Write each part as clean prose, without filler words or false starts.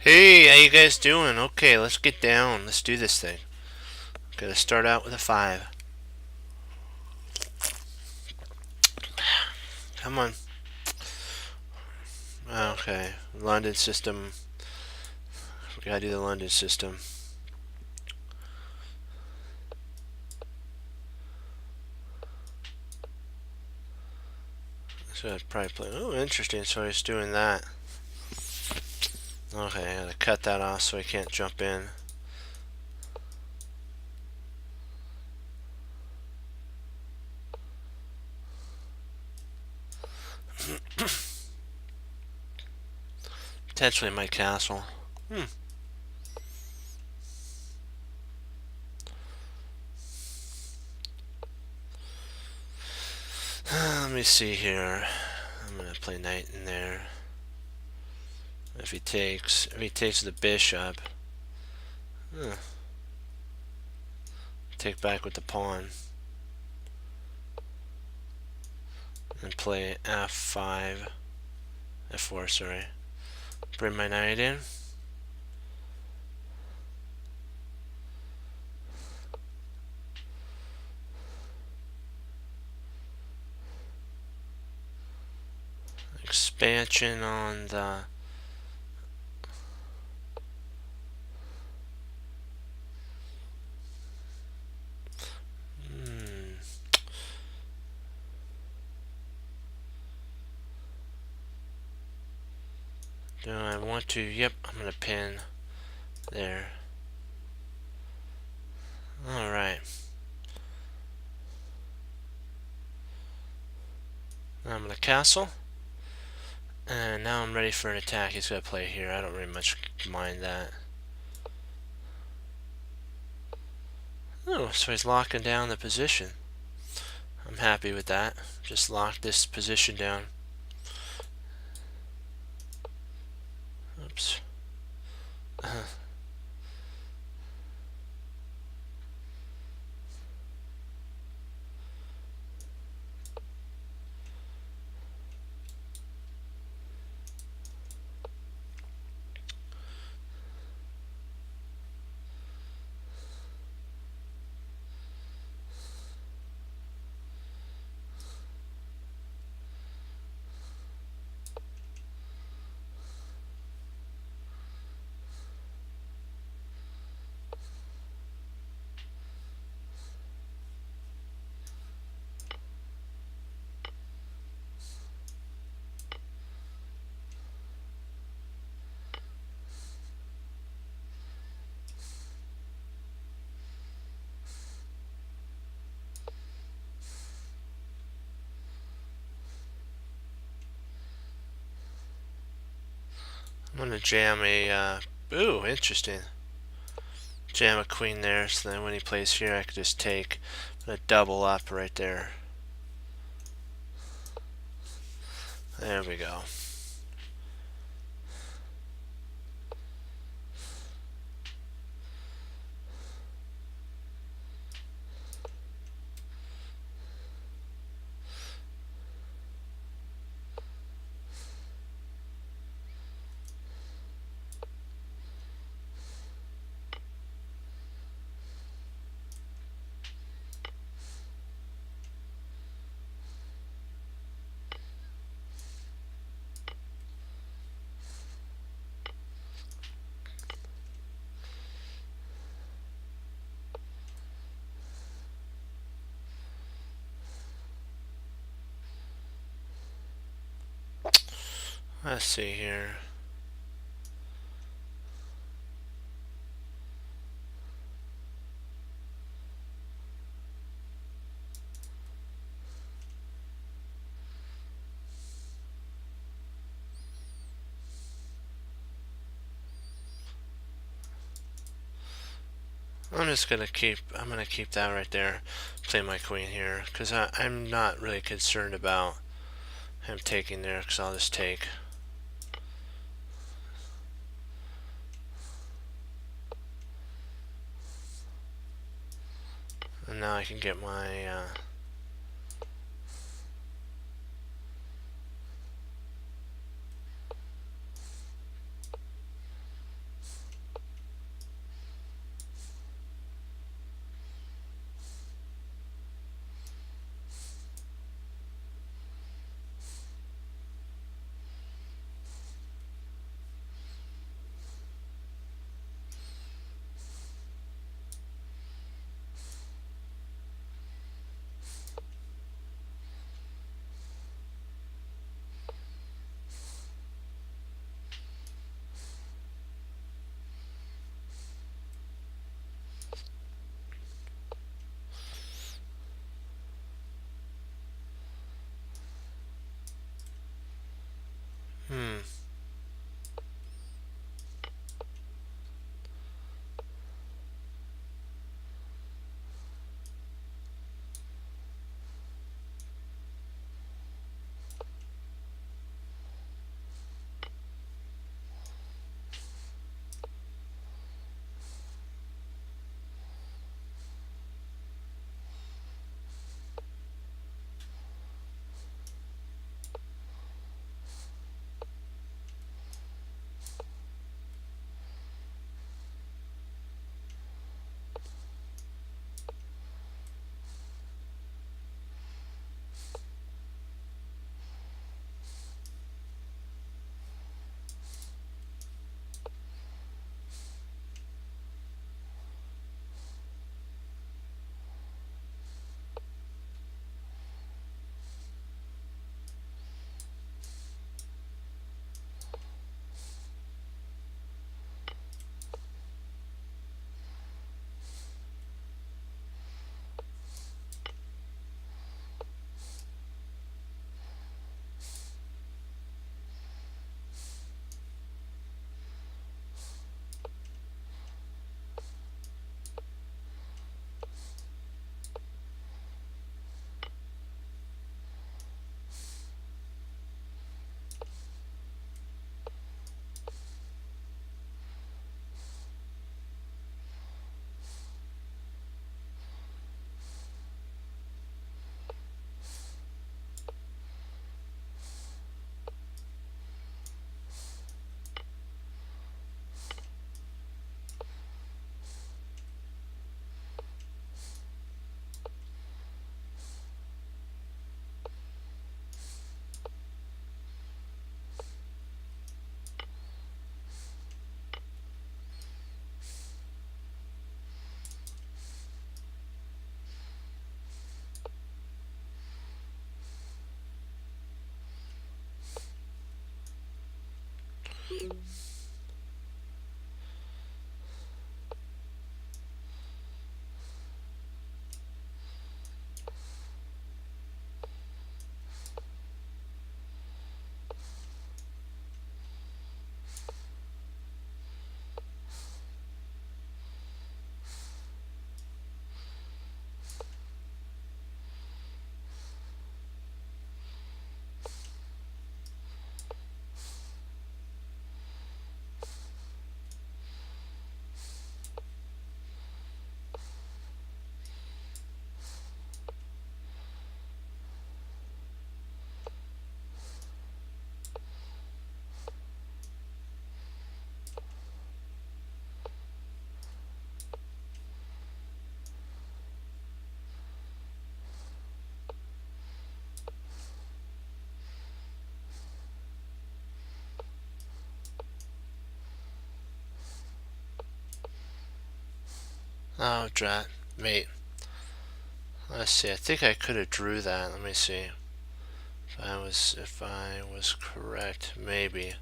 Hey, how you guys doing? Okay, let's get down. Let's do this thing. Gotta start out with a 5. Come on. Okay, London system. We gotta do the London system. So I'd probably play. Oh, interesting. So he's doing that. Okay, I gotta cut that off so he can't jump in. Potentially my castle. Let me see here. I'm gonna play knight in there. If he takes the bishop, take back with the pawn and play f5, f4. Sorry. Bring my knight in. Expansion on the do I want to? Yep, I'm gonna pin there. Alright. Now I'm gonna castle. And now I'm ready for an attack. He's gonna play here. I don't really much mind that. Oh, so he's locking down the position. I'm happy with that. Just lock this position down. Oops. I'm gonna jam a ooh, interesting. Jam a queen there, so then when he plays here I could just take a double up right there. There we go. Let's see here. I'm gonna keep that right there. Play my queen here, because I'm not really concerned about him taking there, because I'll just take. And now I can get my Oh, drat. Wait. Let's see. I think I could have drew that. Let me see. If I was correct, maybe.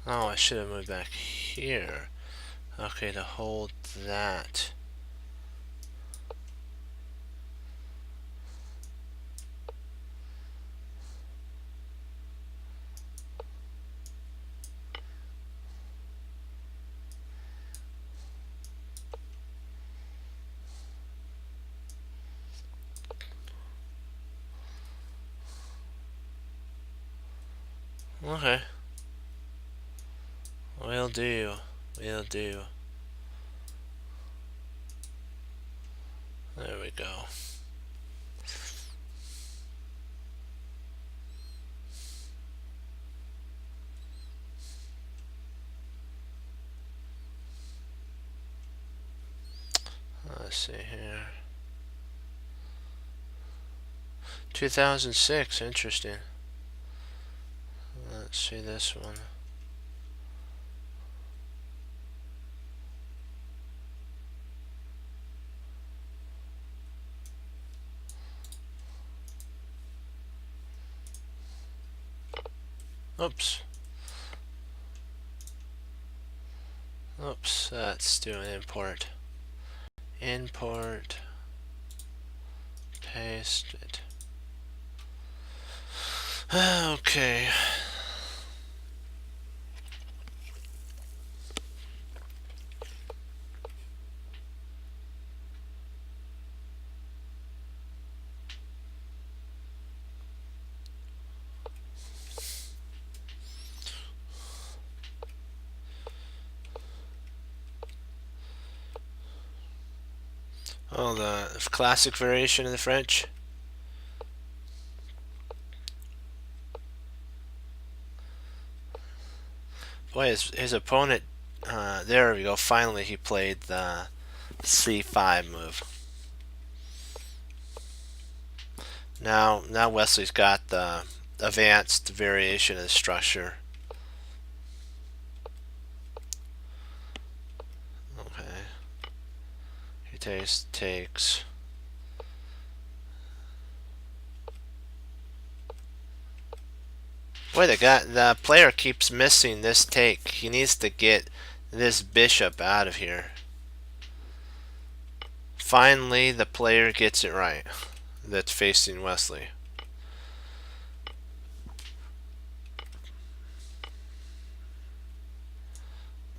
Oh, I should have moved back here. Okay, to hold that. Okay. Will do. Will do. There we go. Let's see here. 2006, interesting. Let's see this one. Oops. Oops, that's doing import. Import. Paste it. Okay. Oh, the classic variation of the French. Boy, his opponent, there we go, finally he played the C5 move. Now Wesley's got the advanced variation of the structure. Okay. He takes. Boy, the player keeps missing this take. He needs to get this bishop out of here. Finally, the player gets it right. That's facing Wesley.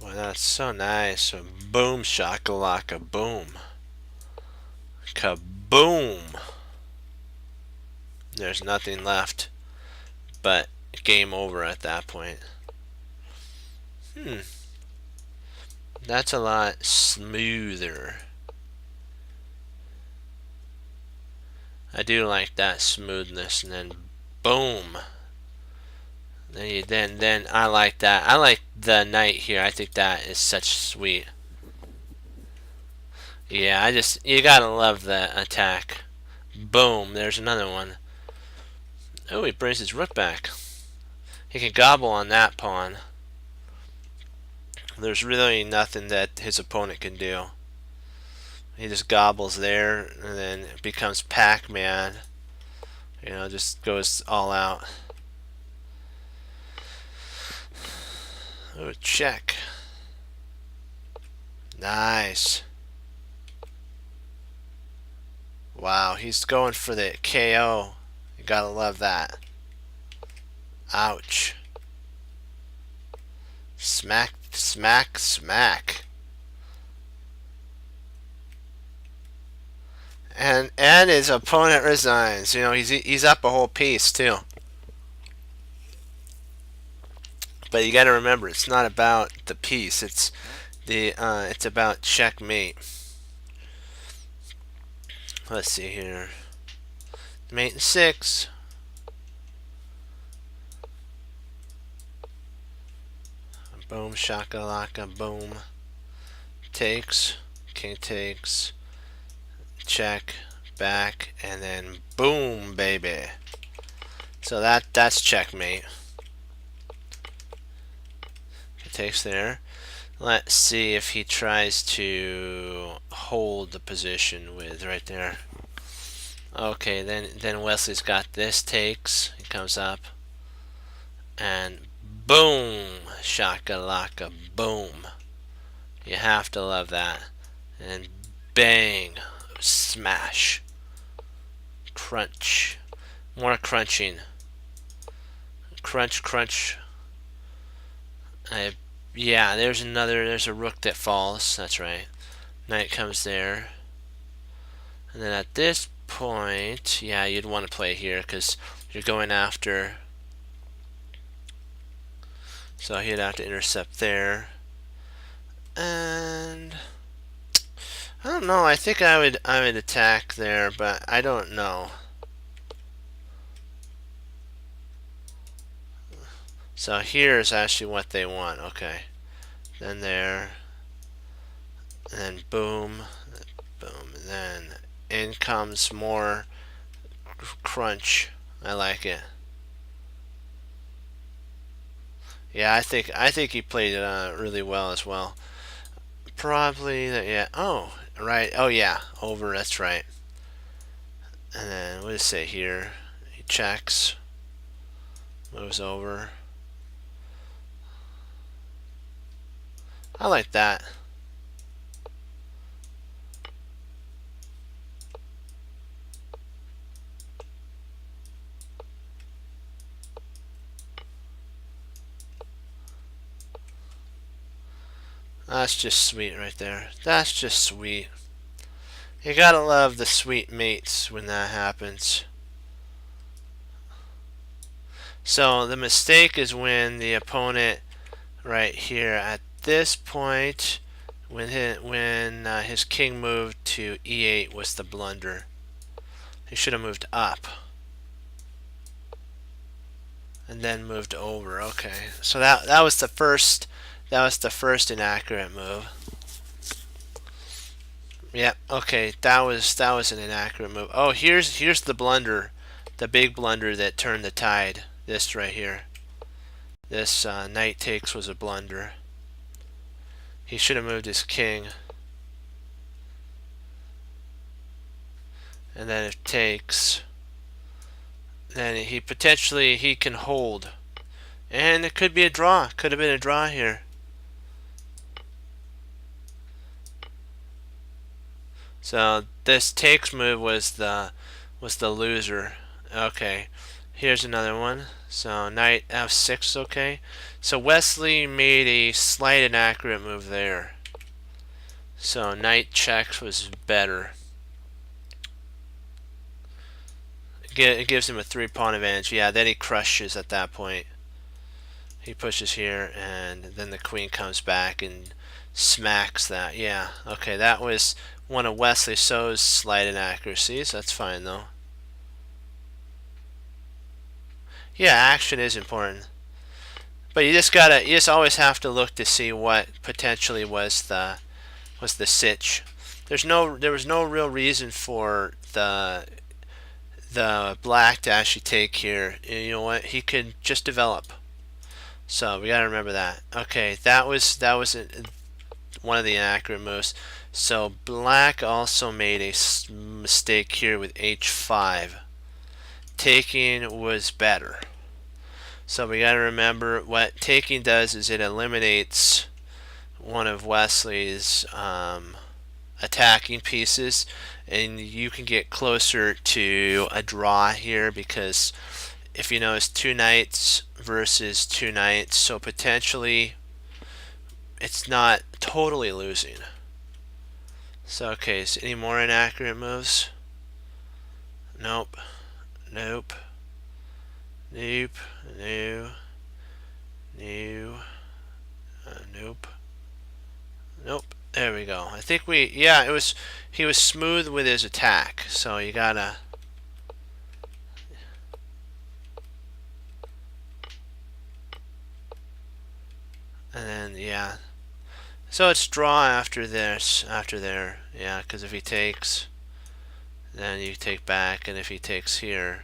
Boy, that's so nice. Boom shakalaka boom. Kaboom! There's nothing left but game over at that point. That's a lot smoother. I do like that smoothness, and then boom. Then I like that. I like the knight here. I think that is such sweet. Yeah, you gotta love the attack. Boom, there's another one. Oh, he brings his rook back. He can gobble on that pawn. There's really nothing that his opponent can do. He just gobbles there and then becomes Pac-Man. You know, just goes all out. Oh, check. Nice. Wow, he's going for the KO. You gotta love that. Ouch. Smack, smack, smack. And his opponent resigns. You know, he's up a whole piece too. But you got to remember, it's not about the piece. It's about checkmate. Let's see here. Mate in 6. Boom, shakalaka, boom. Takes, king takes, check, back, and then boom, baby. So that's checkmate. He takes there. Let's see if he tries to hold the position with right there. Okay, then Wesley's got this, takes, he comes up, and boom, shakalaka, boom. You have to love that. And bang, smash, crunch, more crunching, crunch, crunch. Yeah, there's a rook that falls, that's right. Knight comes there. And then at this point, yeah, you'd want to play here because you're going after. So he'd have to intercept there. And I don't know, I think I would attack there, but I don't know. So here's actually what they want. Okay. Then there. And then boom. Boom. And then in comes more crunch. I like it. Yeah, I think he played it really well as well. Probably yeah. Oh, right. Oh yeah, over. That's right. And then what does it say here? He checks, moves over. I like that. That's just sweet right there. That's just sweet. You gotta love the sweet mates when that happens. So the mistake is when the opponent right here at this point, when his king moved to e8 was the blunder. He should have moved up and then moved over. Okay, so that was the first inaccurate move. Yeah, okay, that was an inaccurate move. Oh, here's the blunder, the big blunder that turned the tide. This right here. This knight takes was a blunder. He should have moved his king. And then if takes, then he potentially can hold. And it could be a draw. Could have been a draw here. So this takes move was the loser. Okay. Here's another one. So knight f6, okay. So Wesley made a slight inaccurate move there. So knight checks was better. It gives him a 3-pawn advantage. Yeah, then he crushes at that point. He pushes here, and then the queen comes back and smacks that. Yeah, okay, that was one of Wesley So's slight inaccuracies. That's fine though. Yeah, action is important, but you just always have to look to see what potentially was the sitch. There was no real reason for the black to actually take here. You know what? He could just develop. So we gotta remember that. Okay, that was one of the inaccurate moves. So black also made a mistake here with h5. Taking was better. So we gotta remember what taking does is it eliminates one of Wesley's attacking pieces, and you can get closer to a draw here because if you notice, two knights versus two knights, so potentially it's not totally losing. So okay, is any more inaccurate moves? Nope. Nope. Nope. No. No. Nope. Nope. There we go. I think yeah, he was smooth with his attack, so you gotta. And then, yeah. So it's draw after this, after there, yeah, because if he takes, then you take back, and if he takes here,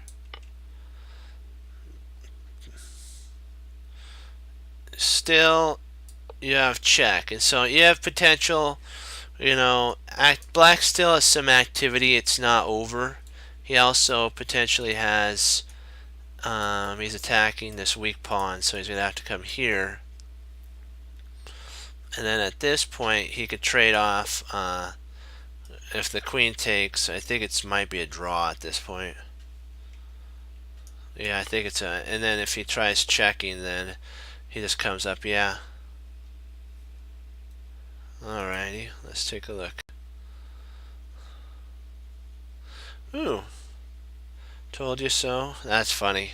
still you have check, and so you have potential. You know, black still has some activity. It's not over. He also potentially has. He's attacking this weak pawn, so he's gonna have to come here. And then at this point, he could trade off. If the queen takes, I think it might be a draw at this point. Yeah, I think it's a. And then if he tries checking, then he just comes up. Yeah. Alrighty, let's take a look. Ooh. Told you so. That's funny.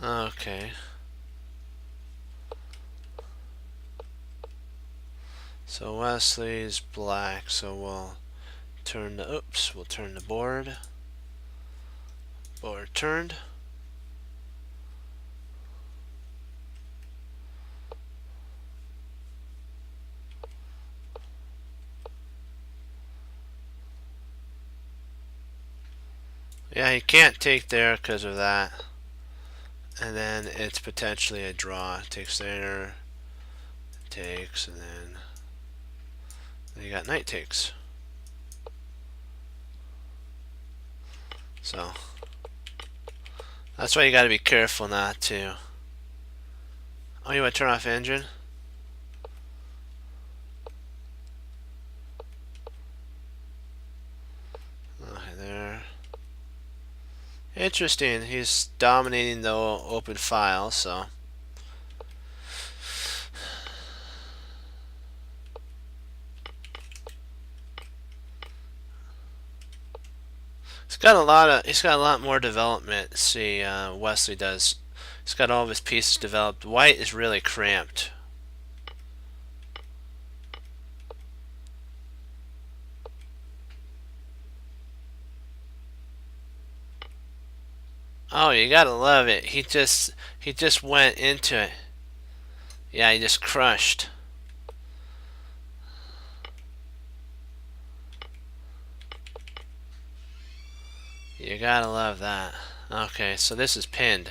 Okay. So Wesley's black, so we'll turn the we'll turn the board. Board turned. Yeah, he can't take there because of that. And then it's potentially a draw. Takes there, takes, and then you got knight takes. So that's why you got to be careful not to. Oh, you want to turn off engine? Okay, there. Interesting. He's dominating the open file, so. He's got a lot more development. See, Wesley does. He's got all of his pieces developed. White is really cramped. Oh, you gotta love it. He just went into it. Yeah, he just crushed. You gotta love that. Okay, so this is pinned.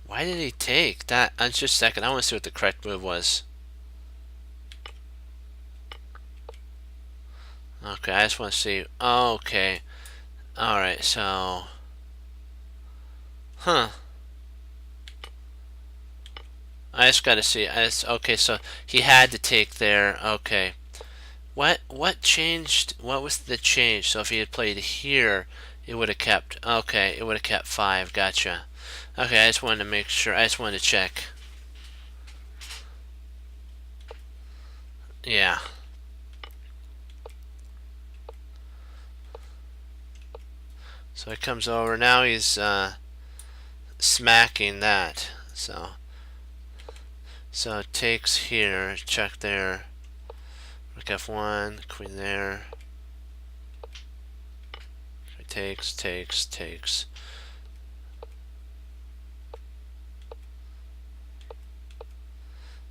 Why did he take that? Just a second. I want to see what the correct move was. Okay, I just want to see. Okay. Alright, so. Huh. I just gotta see. Okay, so he had to take there. Okay. What changed? What was the change? So if he had played here, it would have kept. Okay, it would have kept 5. Gotcha. Okay, I just wanted to make sure. I just wanted to check. Yeah. So he comes over. Now he's smacking that. So So it takes here, check there, rook f1, queen there. It takes.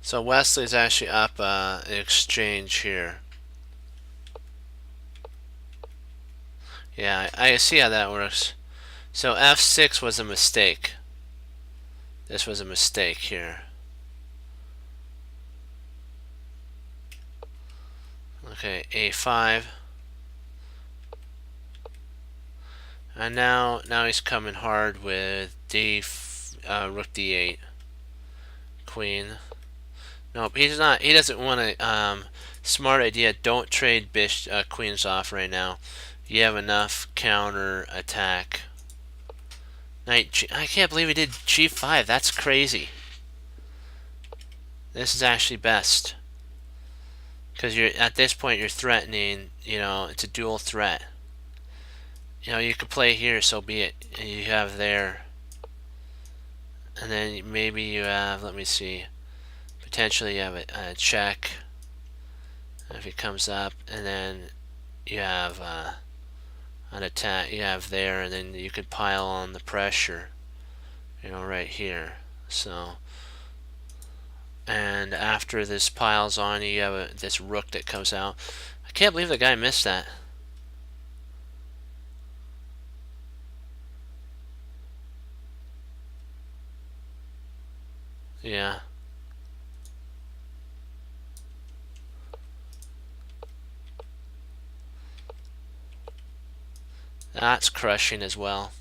So Wesley's actually up an exchange here. Yeah, I see how that works. So f6 was a mistake. This was a mistake here. Okay, a5. And now he's coming hard with rook d8, queen. Nope, he's not. He doesn't want to. Smart idea. Don't trade queens off right now. You have enough counter attack. Knight. I can't believe he did g5. That's crazy. This is actually best because you're at this point you're threatening. You know, it's a dual threat. You know, you could play here, so be it. You have there, and then maybe you have. Let me see. Potentially you have a check if he comes up, and then you have an attack. You have there, and then you could pile on the pressure. You know, right here. So, and after this piles on, you have this rook that comes out. I can't believe the guy missed that. Yeah. That's crushing as well.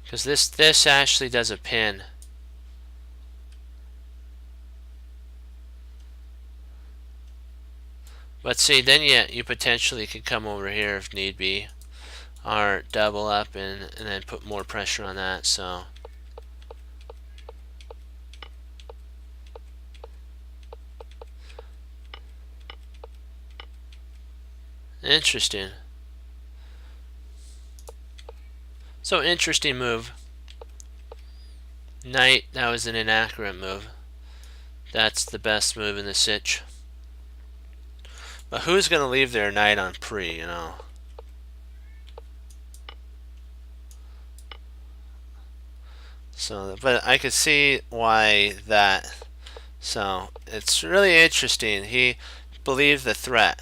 Because this actually does a pin. But see, then you potentially could come over here if need be. Or double up and then put more pressure on that, so. Interesting. So interesting move. Knight, that was an inaccurate move. That's the best move in the sitch. But who's going to leave their knight on pre, you know? So, but I could see why that. So, it's really interesting. He believed the threat.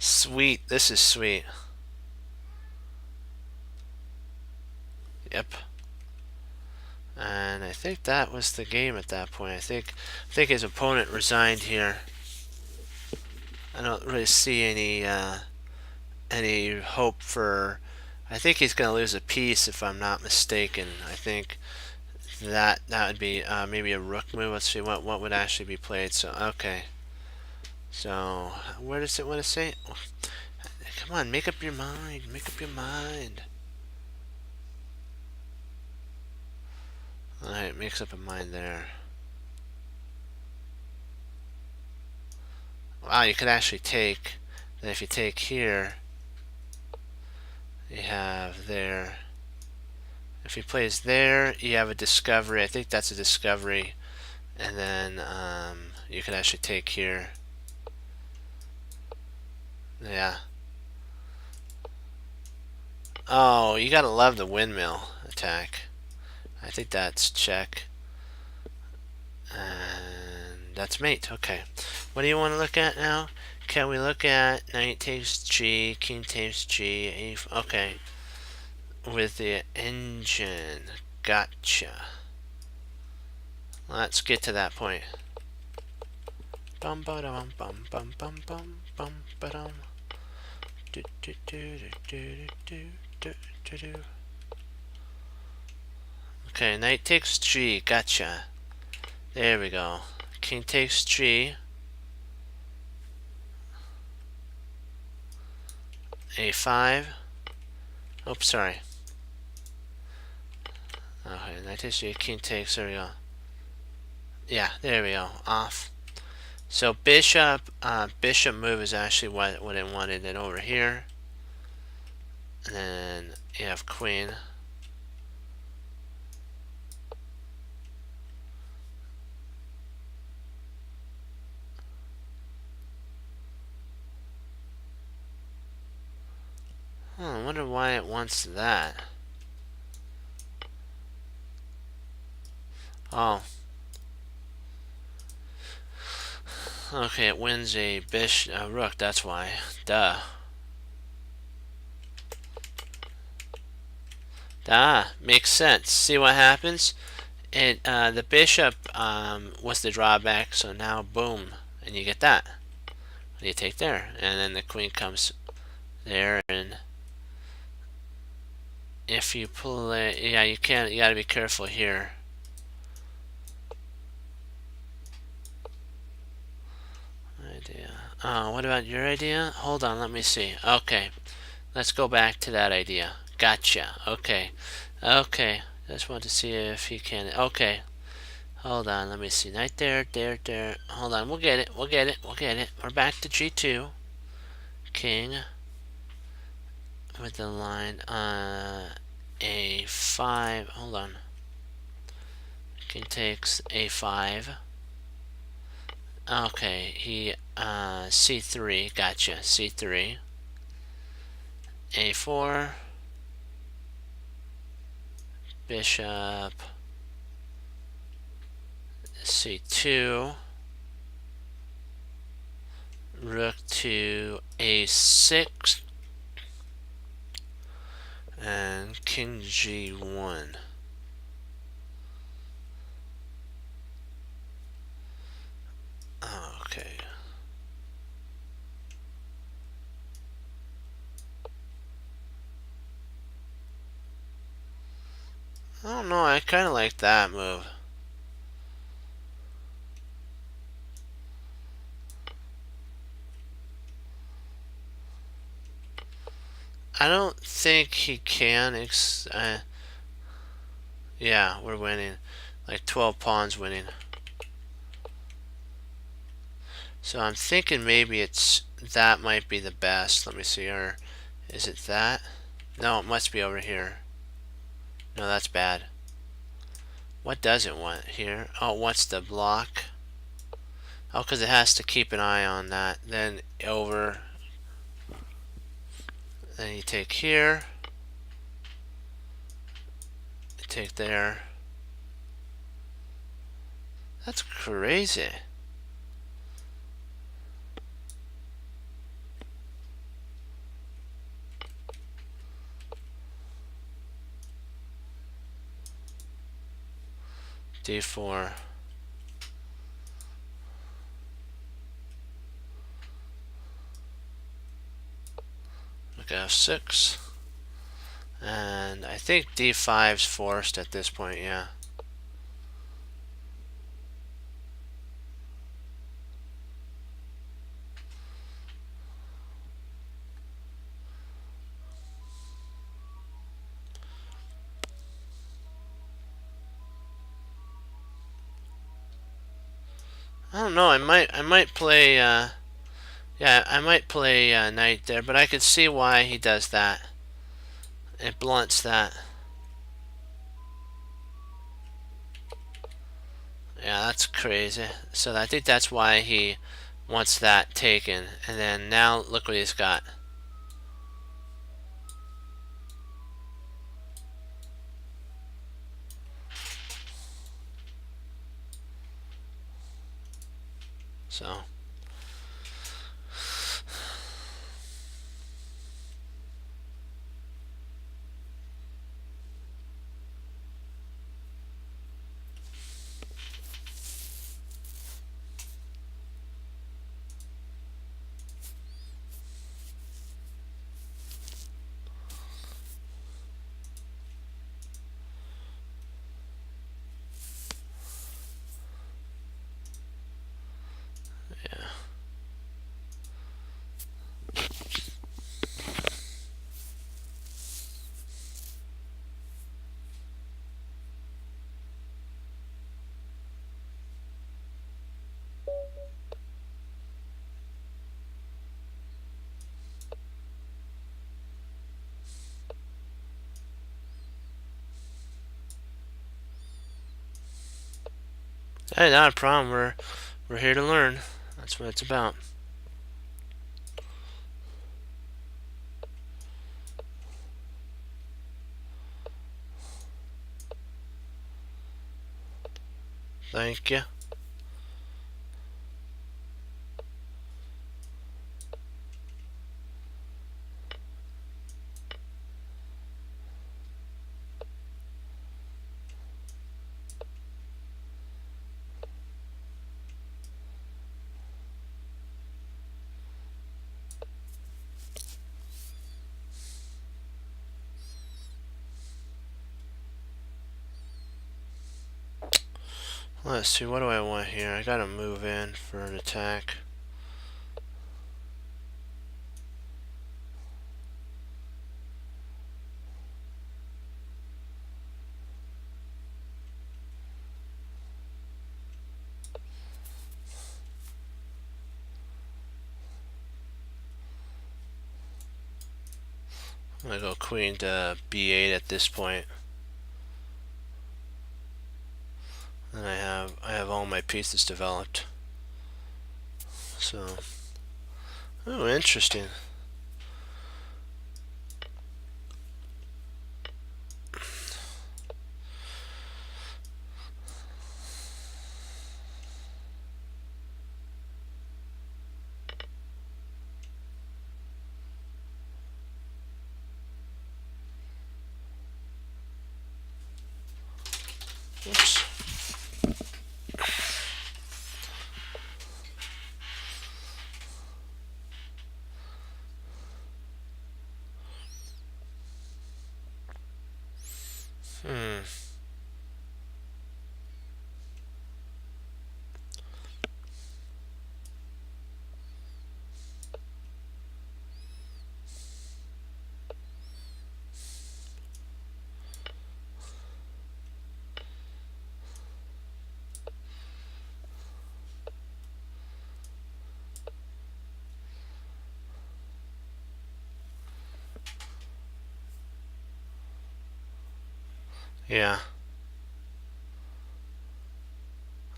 Sweet. This is sweet. Yep. And I think that was the game at that point. I think his opponent resigned here. I don't really see any hope for. I think he's going to lose a piece if I'm not mistaken. I think that would be maybe a rook move. Let's see what would actually be played. So okay. So where does it want to say? Come on, make up your mind. Make up your mind. Alright, makes up a mind there. Wow, you could actually take. Then if you take here, you have there. If he plays there, you have a discovery. I think that's a discovery. And then you can actually take here. Yeah. Oh, you gotta love the windmill attack. I think that's check. And that's mate. Okay. What do you want to look at now? Can we look at knight takes G, king takes G, okay. With the engine. Gotcha. Let's get to that point. Bum ba dum bum bum bum bum bum ba dum. Do do do do do do do do. Okay, knight takes G. Gotcha. There we go. King takes G. A5. Oops, sorry. Okay, knight takes G. King takes. There we go. Yeah, there we go. Off. So bishop move is actually what I wanted. Then over here. And then you have queen. I wonder why it wants that. Oh. Okay, it wins a rook, that's why. Duh. Ah, makes sense. See what happens? The bishop was the drawback, so now boom, and you get that. And you take there, and then the queen comes there, and if you pull it, yeah, you can't. You got to be careful here. Idea. What about your idea? Hold on, let me see. Okay, let's go back to that idea. Gotcha. Okay, okay. Just want to see if he can. Okay, hold on. Let me see. Knight there, there, there. Hold on. We'll get it. We'll get it. We'll get it. We're back to G2. King with the line A5. Hold on. King takes A5. Okay, he C3. Gotcha. C3. A4. Bishop. C2. Rook to A6. And King G1. Okay. I don't know, I kind of like that move. I don't think he can. Yeah, we're winning. Like 12 pawns winning. So I'm thinking maybe that might be the best. Let me see. Or is it that? No, it must be over here. No, that's bad. What does it want here? Oh, it wants the block. Oh, because it has to keep an eye on that. Then over. Then you take here. You take there. That's crazy. D4. Look at F6. And I think D5's forced at this point, yeah. I don't know. I might play. Yeah, I might play knight there, but I could see why he does that. It blunts that. Yeah, that's crazy. So I think that's why he wants that taken. And then now look what he's got. So. Yeah. Hey, not a problem. We're here to learn. That's what it's about. Thank you. Let's see, what do I want here? I gotta move in for an attack. I'm gonna go queen to b8 at this point. And I have all my pieces developed. So, oh, interesting. Oops. Hmm. Yeah.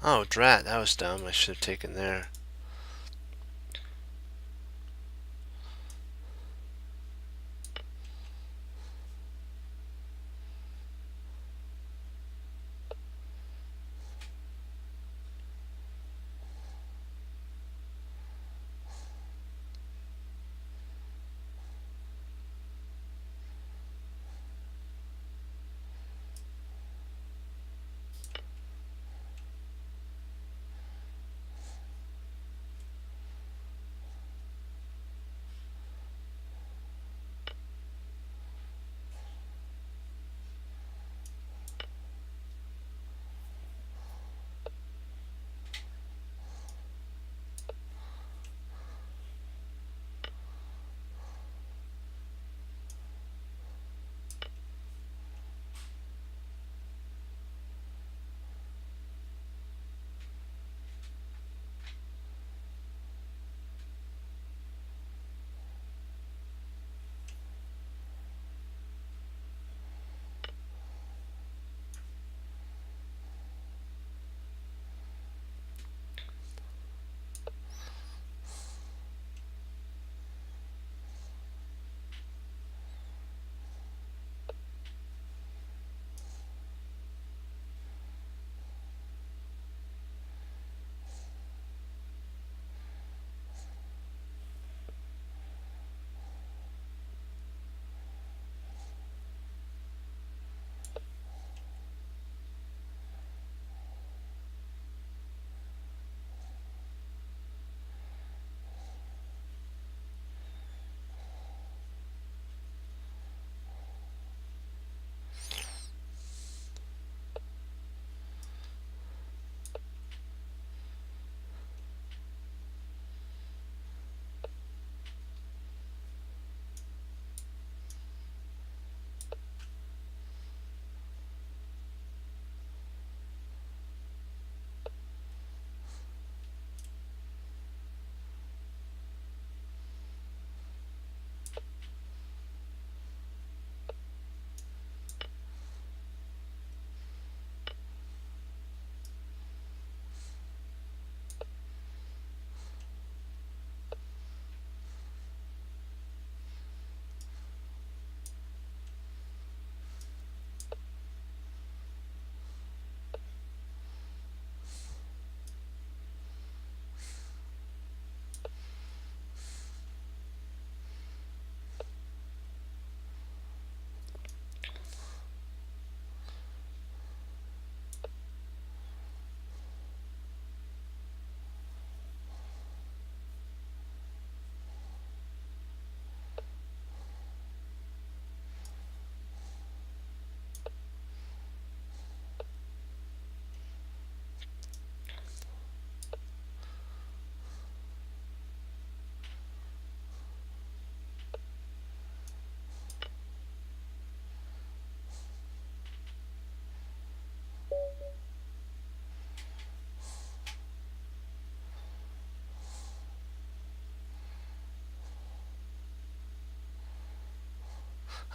Oh, drat, that was dumb. I should have taken there.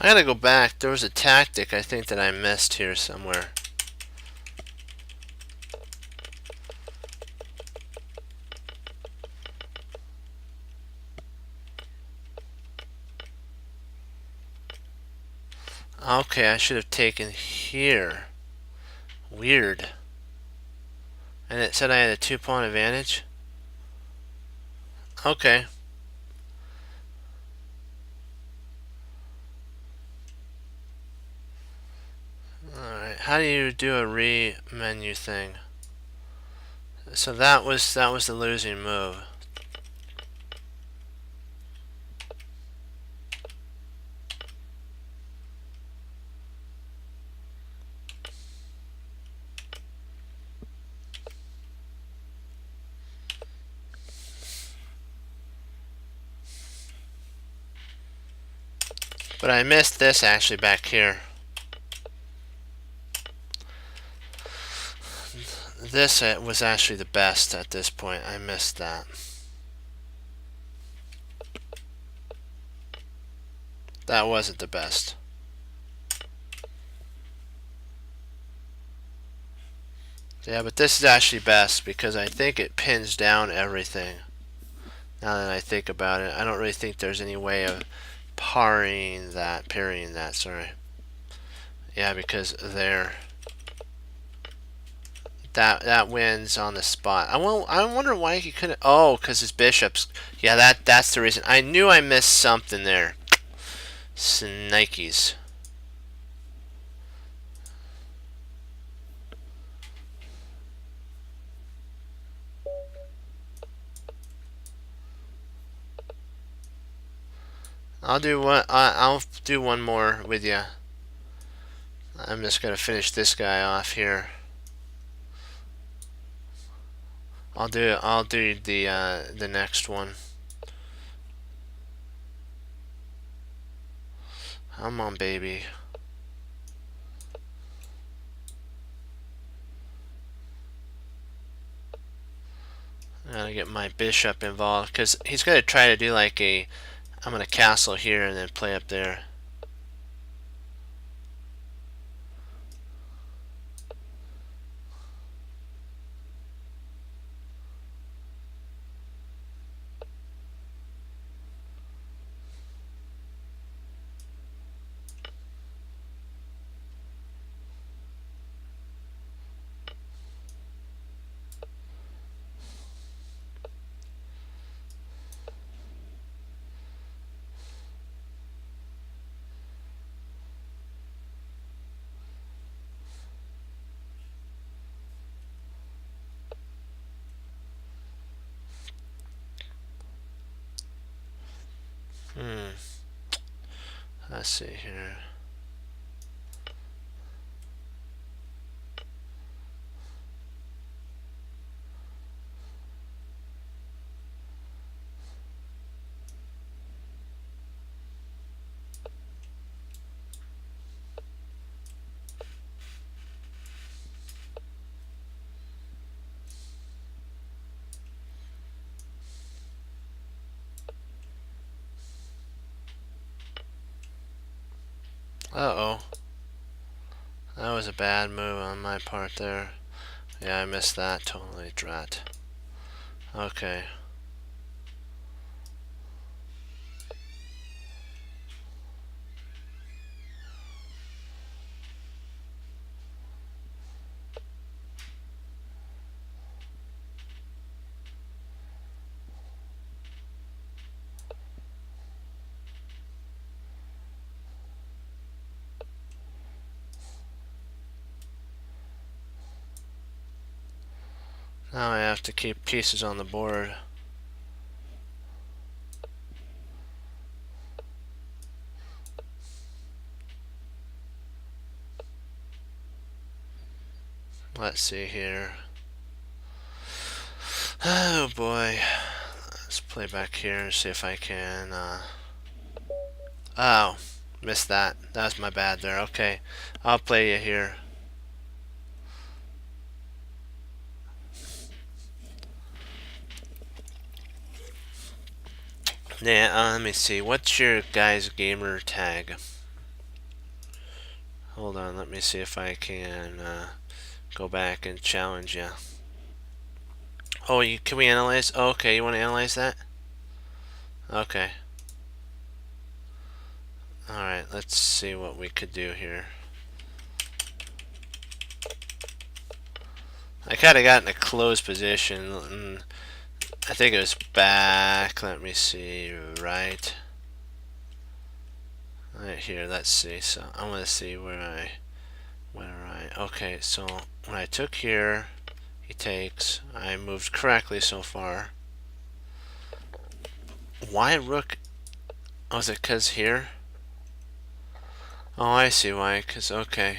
I gotta go back. There was a tactic I think that I missed here somewhere. Okay, I should have taken here. Weird. And it said I had a 2-pawn advantage? Okay. Alright, how do you do a re-menu thing? So that was the losing move. But I missed this actually back here. This was actually the best at this point. I missed that. That wasn't the best. Yeah, but this is actually best because I think it pins down everything. Now that I think about it, I don't really think there's any way of parrying that, sorry. Yeah, because there. That wins on the spot. I wonder why he couldn't. Oh, because his bishops. Yeah, that's the reason. I knew I missed something there. Snikes. I'll do one. I'll do one more with you. I'm just gonna finish this guy off here. I'll do the next one. Come on, baby. I gotta get my bishop involved because he's gonna try to do like a. I'm gonna castle here and then play up there. Let's see here. Uh-oh. That was a bad move on my part there. Yeah, I missed that totally, drat. Okay. Now I have to keep pieces on the board. Let's see here. Oh boy. Let's play back here and see if I can. Oh, missed that. That's my bad there. Okay, I'll play you here. Yeah, let me see. What's your guy's gamer tag? Hold on, let me see if I can go back and challenge you. Oh, can we analyze? Oh, okay, you want to analyze that? Okay. Alright, let's see what we could do here. I kind of got in a closed position, and I think it was back, let me see, right here, let's see. So I want to see okay, so when I took here, he takes, I moved correctly so far. Why rook? Oh, is it because here? Oh, I see why, because, okay.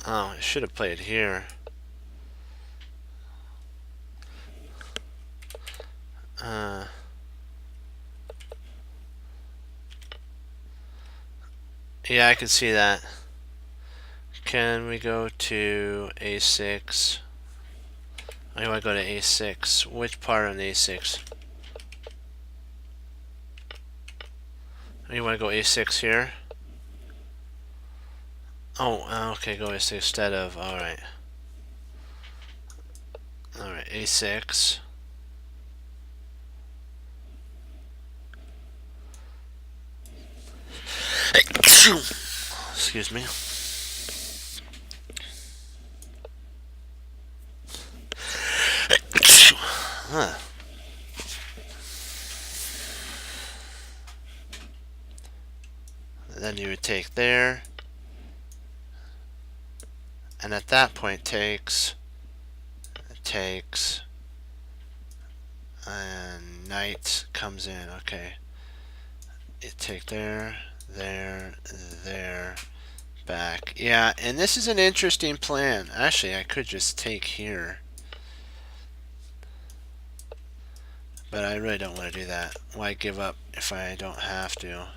Oh, I should have played here. Yeah, I can see that. Can we go to A6? I want to go to A6. Which part on A6? Oh, you want to go A6 here? Oh, okay, go A6 instead of, alright. Alright, A6. Excuse me. Huh. Then you would take there. And at that point takes, and knight comes in. Okay. You take there, there, back. Yeah, and this is an interesting plan. Actually, I could just take here. But I really don't want to do that. Why give up if I don't have to?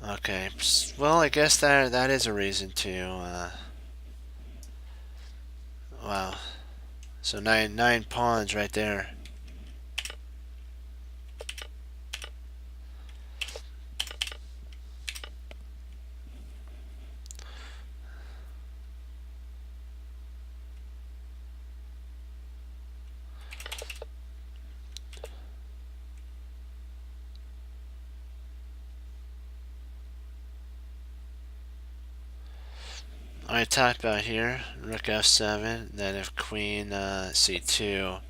Okay, well, I guess that is a reason to, wow. So nine pawns right there. I talked about here, rook f7, then if queen c2.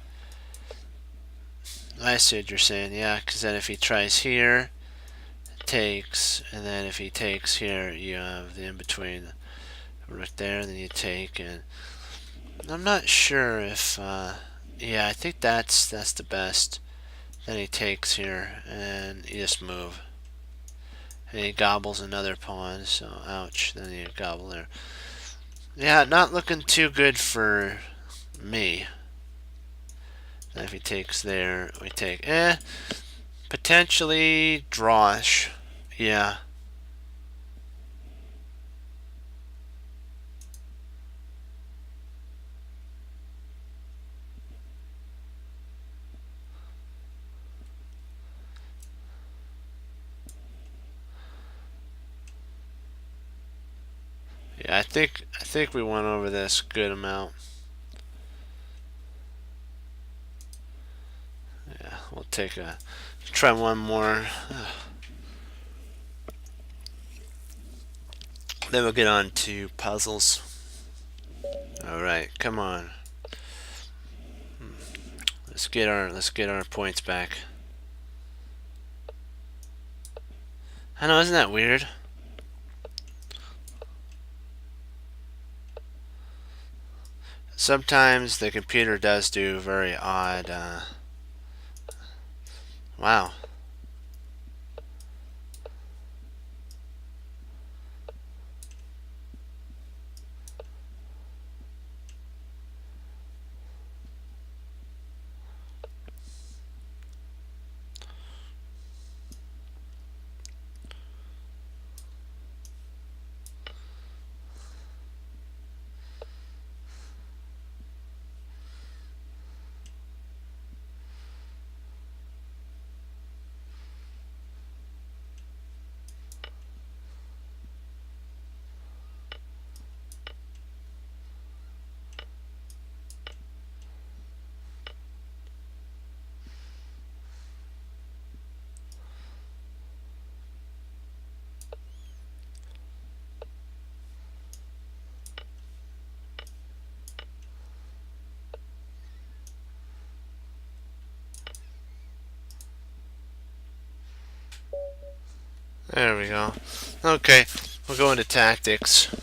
I see what you're saying, yeah, because then if he tries here, takes, and then if he takes here, you have the in-between rook there, then you take, and I'm not sure if, yeah, I think that's the best. Then he takes here, and you just move. And he gobbles another pawn, so ouch, then you gobble there. Yeah, not looking too good for me. And if he takes there, we take, potentially drawish. Yeah. Yeah, I think we went over this good amount. Yeah, we'll try one more. Then we'll get on to puzzles. Alright, come on. Let's get our points back. I know, isn't that weird? Sometimes the computer does do very odd, wow. There we go. Okay, we'll go into tactics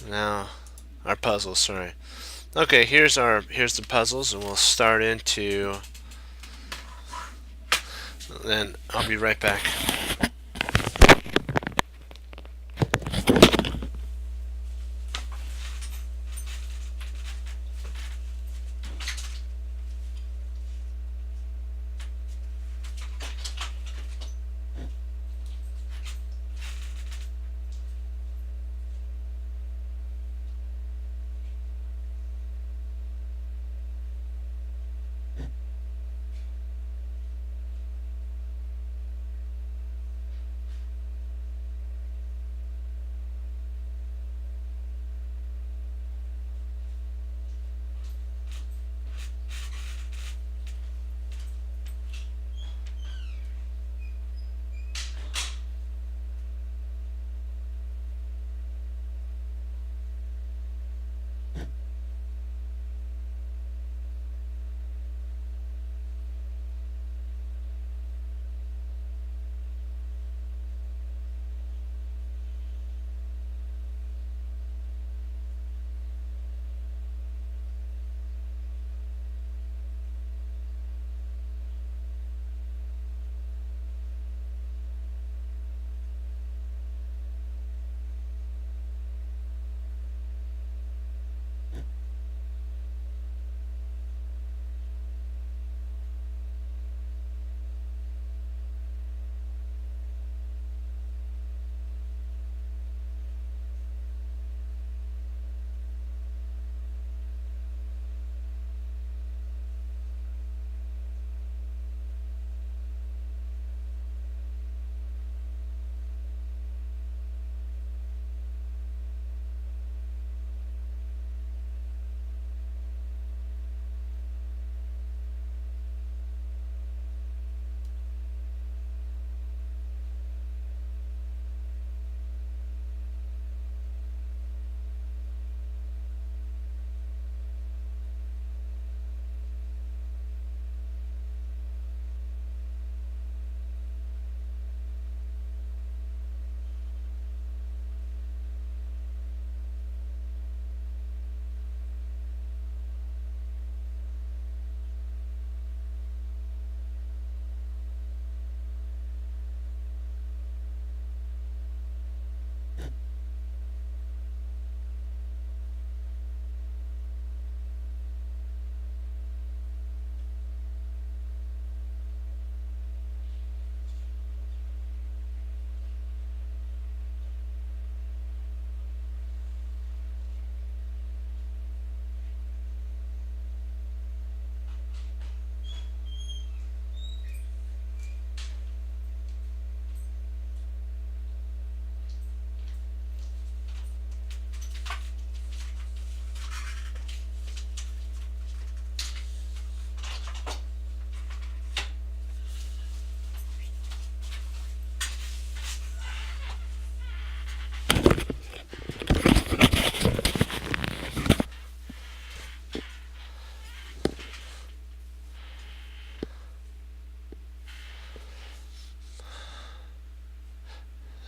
now. Our puzzles, sorry. Okay, here's the puzzles, and we'll start into. Then I'll be right back.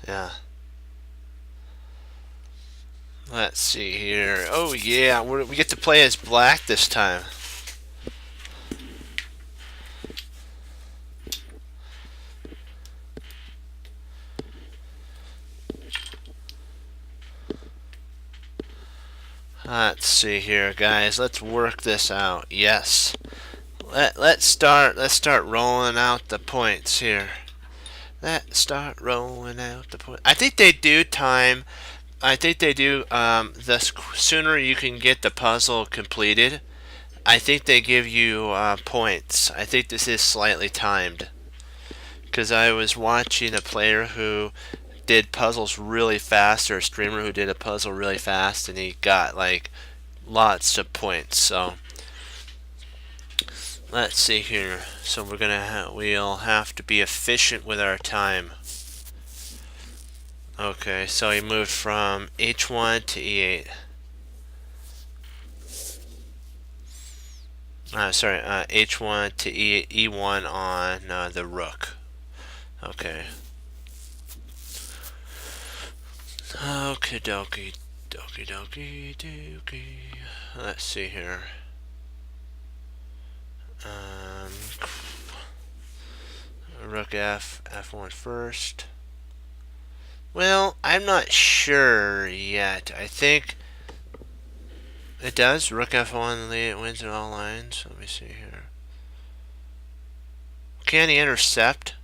Yeah. Let's see here. Oh yeah, we get to play as black this time. Let's see here, guys. Let's work this out. Yes. Let's start rolling out the points here. Let's start rolling out the points. I think they do time. I think they do. The sooner you can get the puzzle completed, I think they give you points. I think this is slightly timed because I was watching a player who did puzzles really fast, or a streamer who did a puzzle really fast, and he got like lots of points. So let's see here. So we'll have to be efficient with our time. Okay, so he moved from H1 to E8. Sorry, H1 to E1 on the rook. Okay. Okie dokie, dokie dokie dokie. Let's see here. Um, Rook F1 first. Well, I'm not sure yet. I think it does. Rook F1 wins in all lines. Let me see here. Can he intercept?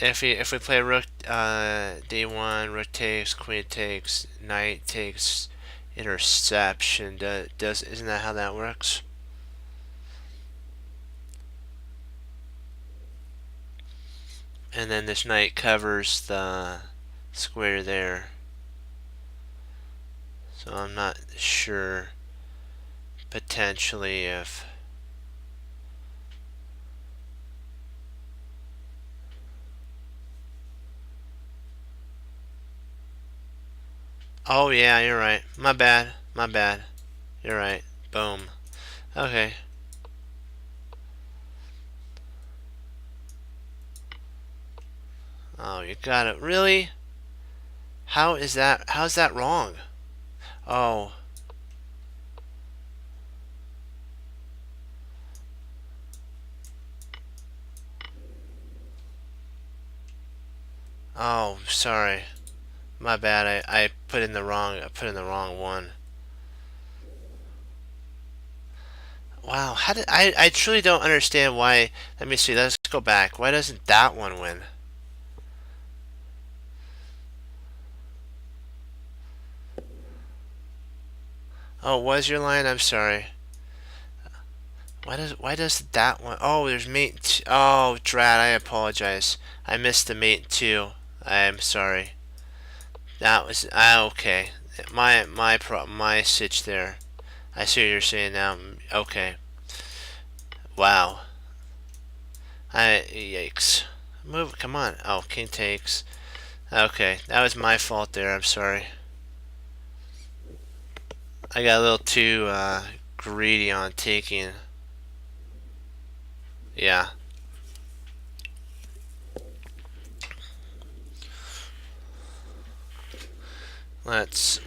If we play Rook D1, Rook takes, Queen takes, Knight takes, interception. Isn't that how that works? And then this Knight covers the square there. So I'm not sure potentially if oh yeah, you're right. My bad. My bad. You're right. Boom. Okay. Oh, you got it. Really? How is that? How's that wrong? Oh. Oh, sorry. My bad. I put in the wrong one. Wow. How did I truly don't understand why. Let me see. Let's go back. Why doesn't that one win? Oh, was your line? I'm sorry. Why does that one? Oh, there's mate. Oh, drat! I apologize. I missed the mate too. I'm sorry. That was okay. My sitch there. I see what you're saying now. Okay. Wow. Yikes. Move. Come on. Oh, king takes. Okay, that was my fault there. I'm sorry. I got a little too greedy on taking. Yeah.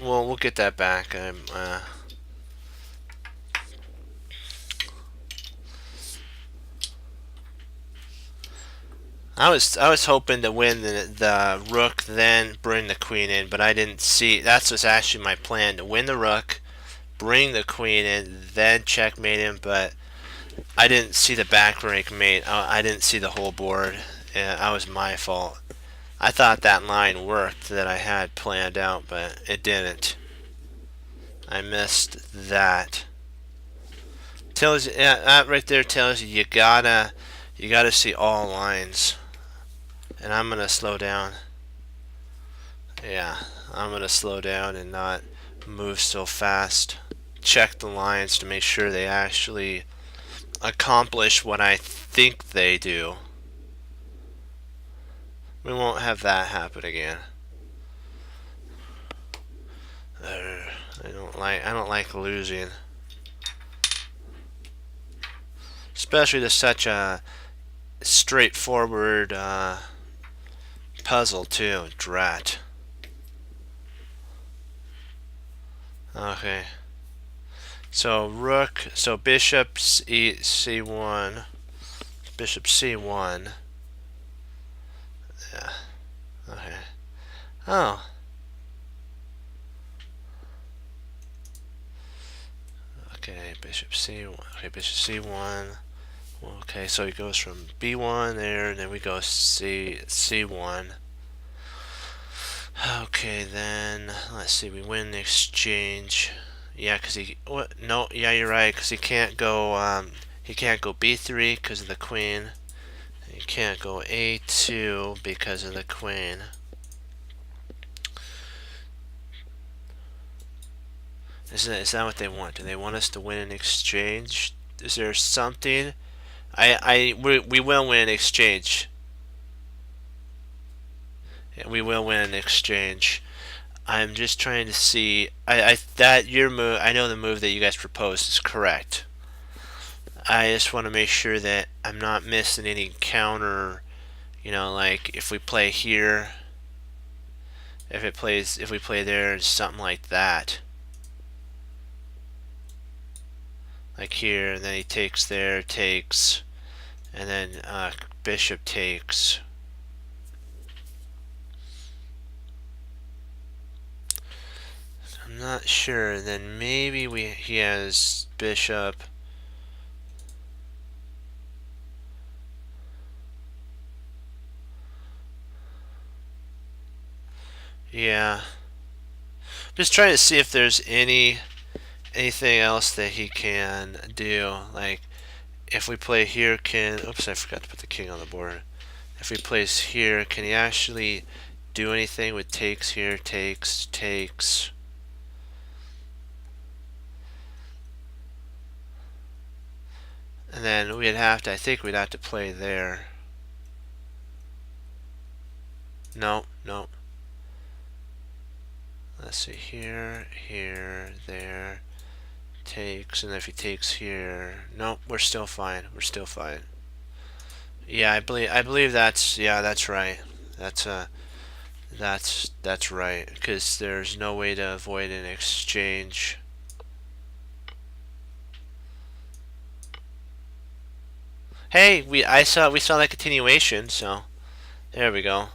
We'll get that back. I was hoping to win the rook, then bring the queen in, but I didn't see. That's was actually my plan, to win the rook, bring the queen in, then checkmate him. But I didn't see the back rank mate. I didn't see the whole board. And that was my fault. I thought that line worked that I had planned out, but it didn't. I missed that. Tells you, yeah, that right there tells you you gotta see all lines. And I'm gonna slow down. Yeah, I'm gonna slow down and not move so fast. Check the lines to make sure they actually accomplish what I think they do. We won't have that happen again. I don't like losing, especially to such a straightforward puzzle too. Drat. Okay. So rook. So bishop c1. Bishop c1. Yeah. Okay. Oh. Okay. Bishop c1. Okay. Bishop c1. Okay. So he goes from b1 there, and then we go c1. Okay, then let's see. We win the exchange. Yeah, cause he what? No, yeah, you're right. Cause he can't go b3 because of the queen. He can't go a2 because of the queen. Is that what they want? Do they want us to win an exchange? Is there something? We will win an exchange. We will win an exchange. I'm just trying to see. That your move. I know the move that you guys proposed is correct. I just want to make sure that I'm not missing any counter. Like if we play here, If we play there, something like that. Like here, and then he takes there, takes, and then bishop takes. I'm not sure. Then maybe he has bishop. Yeah. Just trying to see if there's anything else that he can do. Like if we play here, oops, I forgot to put the king on the board. If he plays here, can he actually do anything with takes here? Takes, takes. And then I think we'd have to play there. No, no. Let's see, here, here, there, takes, and if he takes here, nope, we're still fine. We're still fine. Yeah, I believe that's right. That's that's right because there's no way to avoid an exchange. Hey, we saw that continuation, so there we go.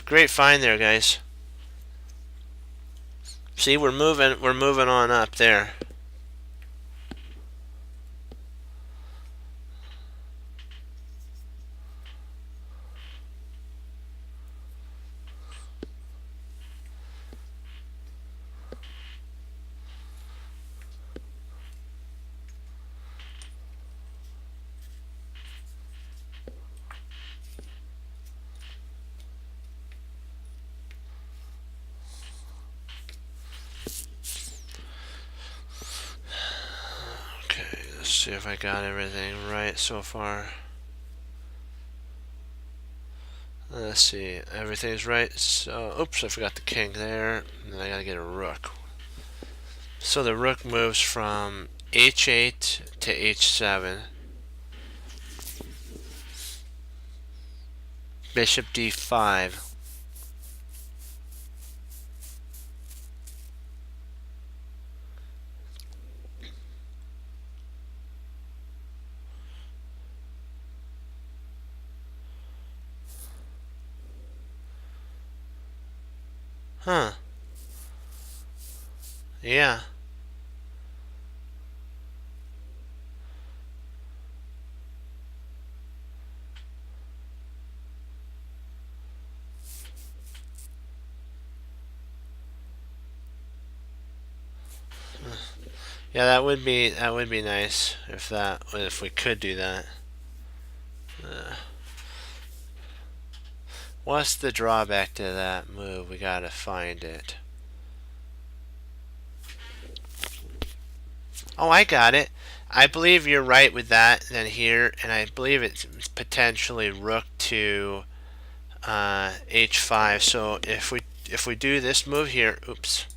Great find there, guys. See, we're moving on up there. Okay, let's see if I got everything right so far. Let's see, everything's right. So, oops, I forgot the king there. And then I gotta get a rook. So the rook moves from h8 to h7. Bishop d5. Huh. Yeah. Yeah, that would be nice if we could do that. What's the drawback to that move? We gotta find it. Oh, I got it. I believe you're right with that. Then here, and I believe it's potentially rook to h5. So if we do this move here, oops,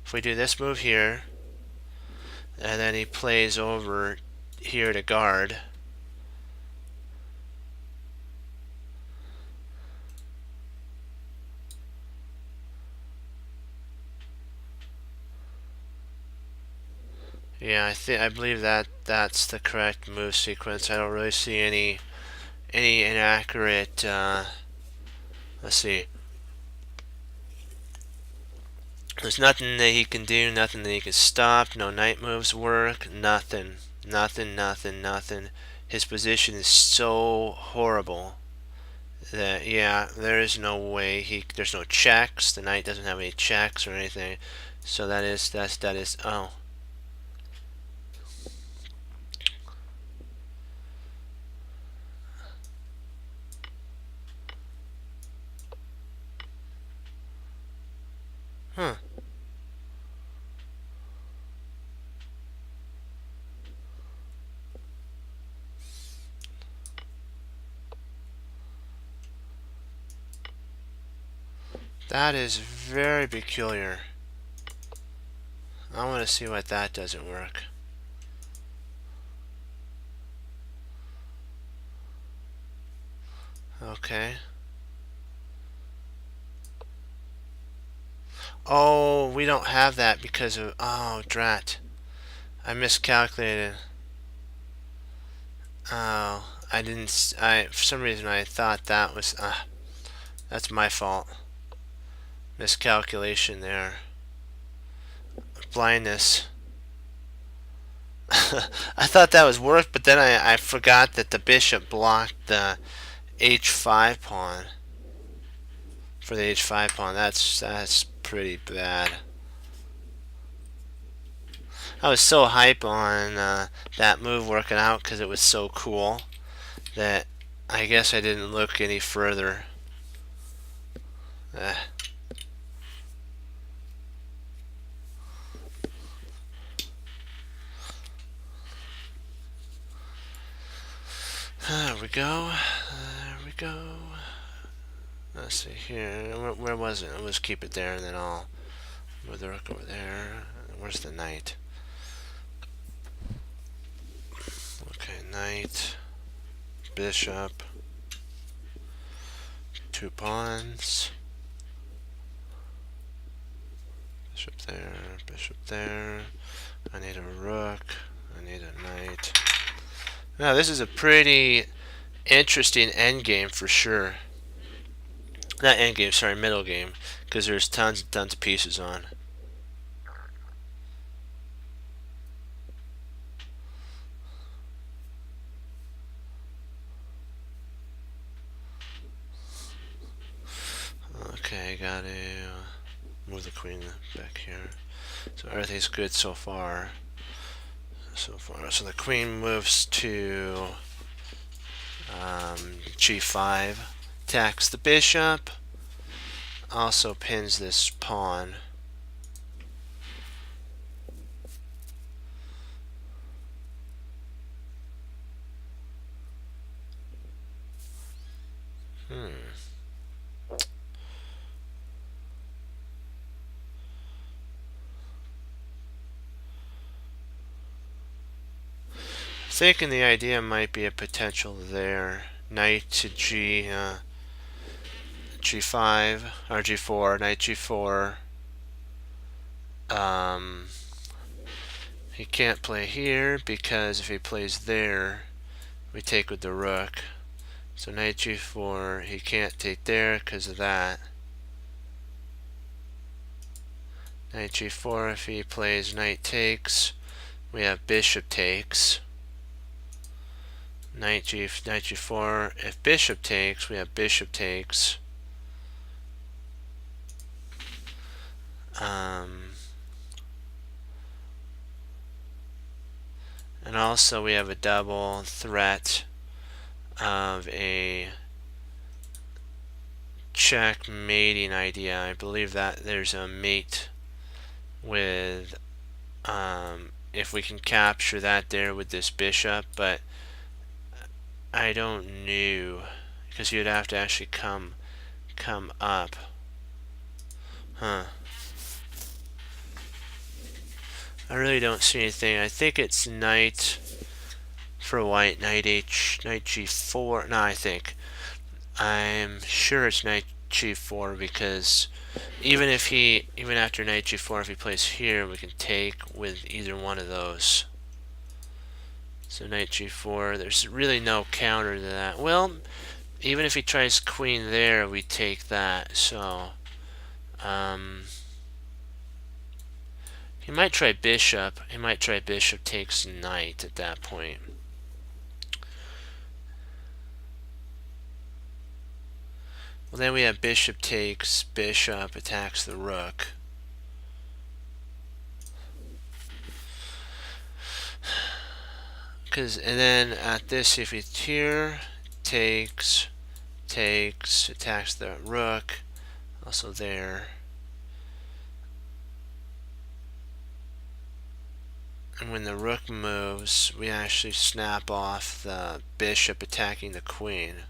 if we do this move here, and then he plays over here to guard. Yeah, I believe that's the correct move sequence. I don't really see any inaccurate. Let's see. There's nothing that he can do, nothing that he can stop. No knight moves work. Nothing, nothing, nothing, nothing. His position is so horrible that yeah, there is no way there's no checks. The knight doesn't have any checks or anything. So that is oh. Huh. That is very peculiar. I want to see why that doesn't work. Okay. Oh, we don't have that because of... Oh, drat. I miscalculated. Oh, I didn't... For some reason, I thought that was... that's my fault. Miscalculation there. Blindness. I thought that was work, but then I forgot that the bishop blocked the h5 pawn. For the h5 pawn, that's pretty bad. I was so hype on that move working out because it was so cool that I guess I didn't look any further. There we go. There we go. Let's see here. Where was it? Let's keep it there, and then I'll move the rook over there. Where's the knight? Okay, knight, bishop, 2 pawns. Bishop there, bishop there. I need a rook. I need a knight. Now this is a pretty interesting endgame for sure. Not endgame, sorry, middle game, because there's tons and tons of pieces on. Okay, got to move the queen back here. So everything's good so far. So the queen moves to g5, attacks the bishop, also pins this pawn. Thinking the idea might be a potential there. Knight to g5 or g4, knight g4. He can't play here because if he plays there, we take with the rook. So knight g4, he can't take there because of that. Knight g4, if he plays knight takes, we have bishop takes. Knight g4, if bishop takes, we have bishop takes. And also we have a double threat of a checkmating idea. I believe that there's a mate with if we can capture that there with this bishop, but I don't know because you'd have to actually come up. I really don't see anything. I think it's knight for white, knight g4. No, I'm sure it's knight g4 because even after knight g4, if he plays here, we can take with either one of those. So knight g4, there's really no counter to that. Well, even if he tries queen there, we take that. So he might try bishop. He might try bishop takes knight at that point. Well, then we have bishop takes, bishop attacks the rook. And then at this, if it's here, takes, attacks the rook, also there. And when the rook moves, we actually snap off the bishop attacking the queen.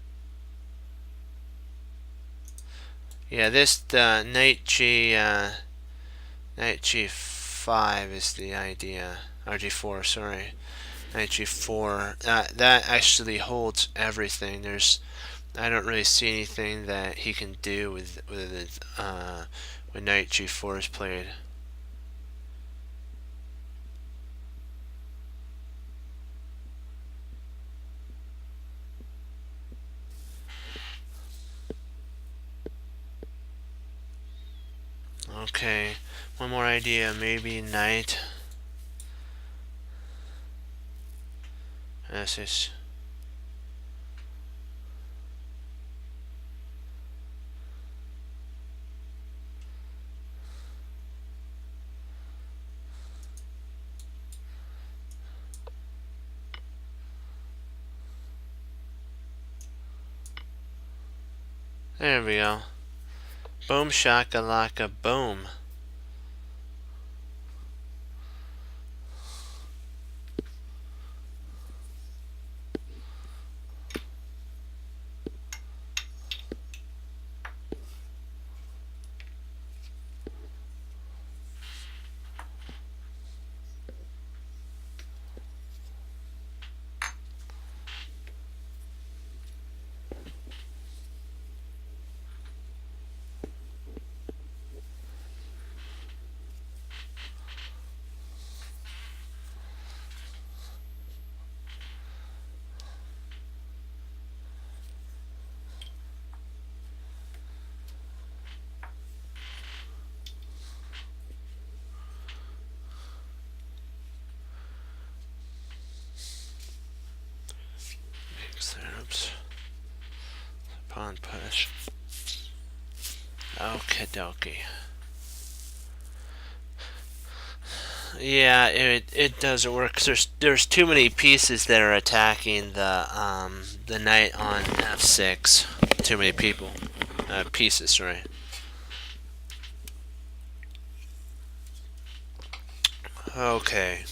Yeah, the knight g5 is the idea. Or g4, sorry. Knight g4. That actually holds everything. I don't really see anything that he can do when knight g4 is played. Okay, one more idea, maybe knight. This is. There we go. Boom shakalaka boom. Oops. Pawn push. Okie dokie. Yeah, it doesn't work because there's too many pieces that are attacking the knight on f6. Too many people, pieces, sorry. Okay.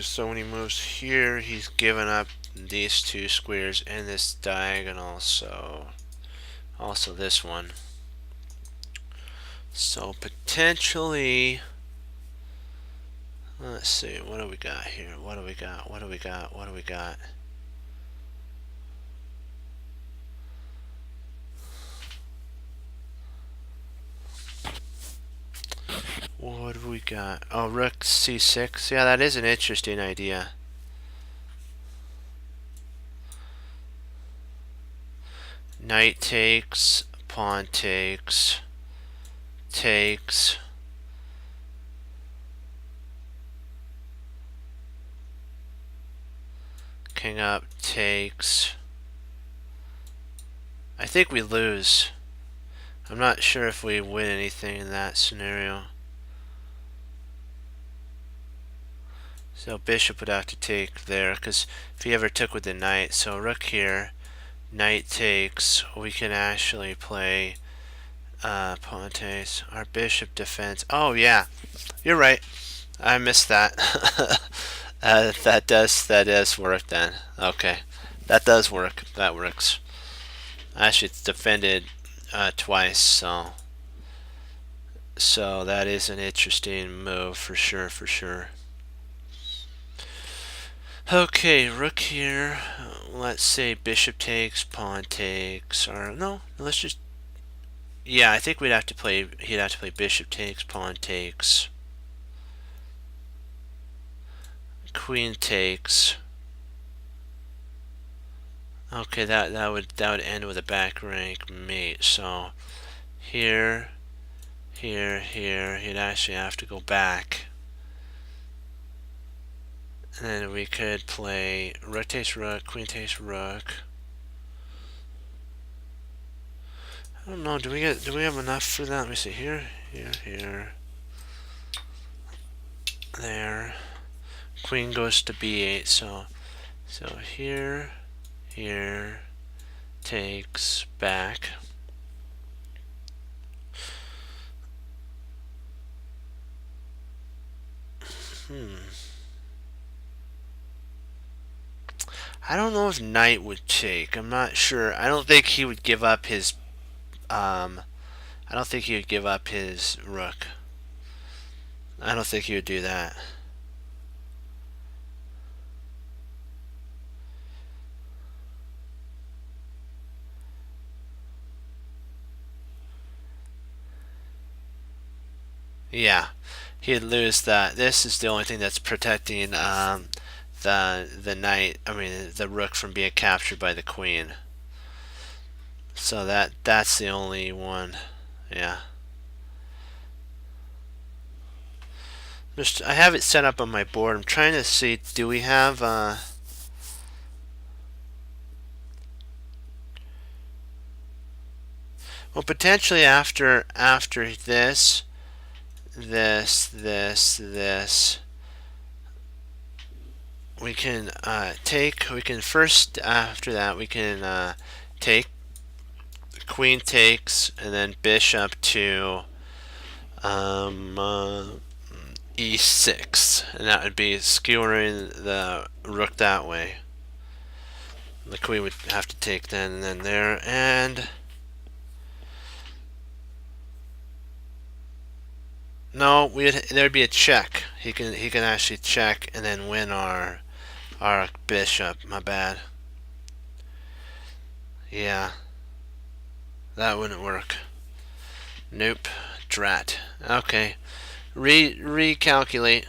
So when he moves here, he's given up these two squares and this diagonal, so also this one. So potentially, let's see, what do we got here? What do we got? What do we got? What do we got? What do we got? Oh, rook c6. Yeah, that is an interesting idea. Knight takes, pawn takes, takes. King up takes. I think we lose. I'm not sure if we win anything in that scenario. So bishop would have to take there, because if he ever took with the knight, so rook here, knight takes, we can actually play pawn takes. Our bishop defends. Oh yeah, you're right. I missed that. That does work then. Okay, that does work. That works. Actually, it's defended twice, so that is an interesting move for sure. For sure. Okay, rook here. Let's say bishop takes, pawn takes, or no, let's just. Yeah, I think we'd have to play. He'd have to play bishop takes, pawn takes, queen takes. Okay, that would end with a back rank mate. So here, here, here, he'd actually have to go back. And then we could play rook takes rook, queen takes rook. I don't know. Do we have enough for that? Let me see. Here, here, here. There. Queen goes to b8. So here, here, takes back. I don't know if knight would take. I'm not sure. I don't think he would give up his. I don't think he would give up his rook. I don't think he would do that. Yeah, he'd lose that. This is the only thing that's protecting the knight. I mean, the rook from being captured by the queen. So that's the only one. Yeah. I have it set up on my board. I'm trying to see. Do we have? Well, potentially after this, we can take. We can first after that we can take queen takes and then bishop to e6, and that would be skewering the rook that way. The queen would have to take then and then there, and no, there'd be a check. He can actually check and then win our bishop. My bad. Yeah, that wouldn't work. Nope. Drat. Okay. Recalculate.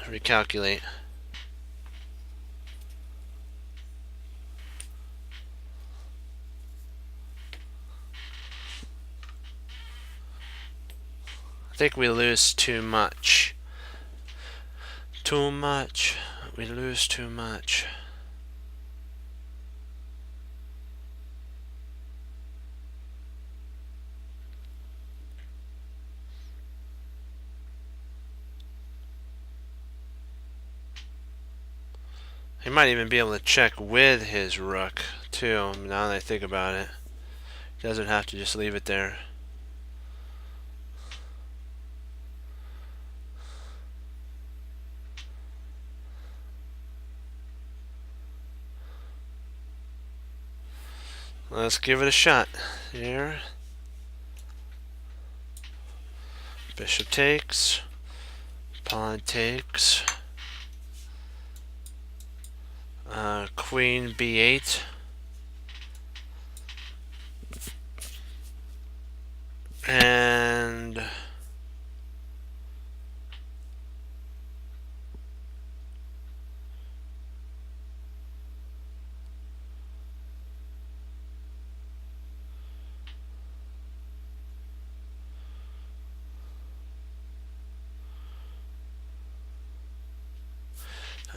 I think we lose too much. Too much. We lose too much. He might even be able to check with his rook, too, now that I think about it. He doesn't have to just leave it there. Let's give it a shot. Here. Bishop takes. Pawn takes. Queen b8. And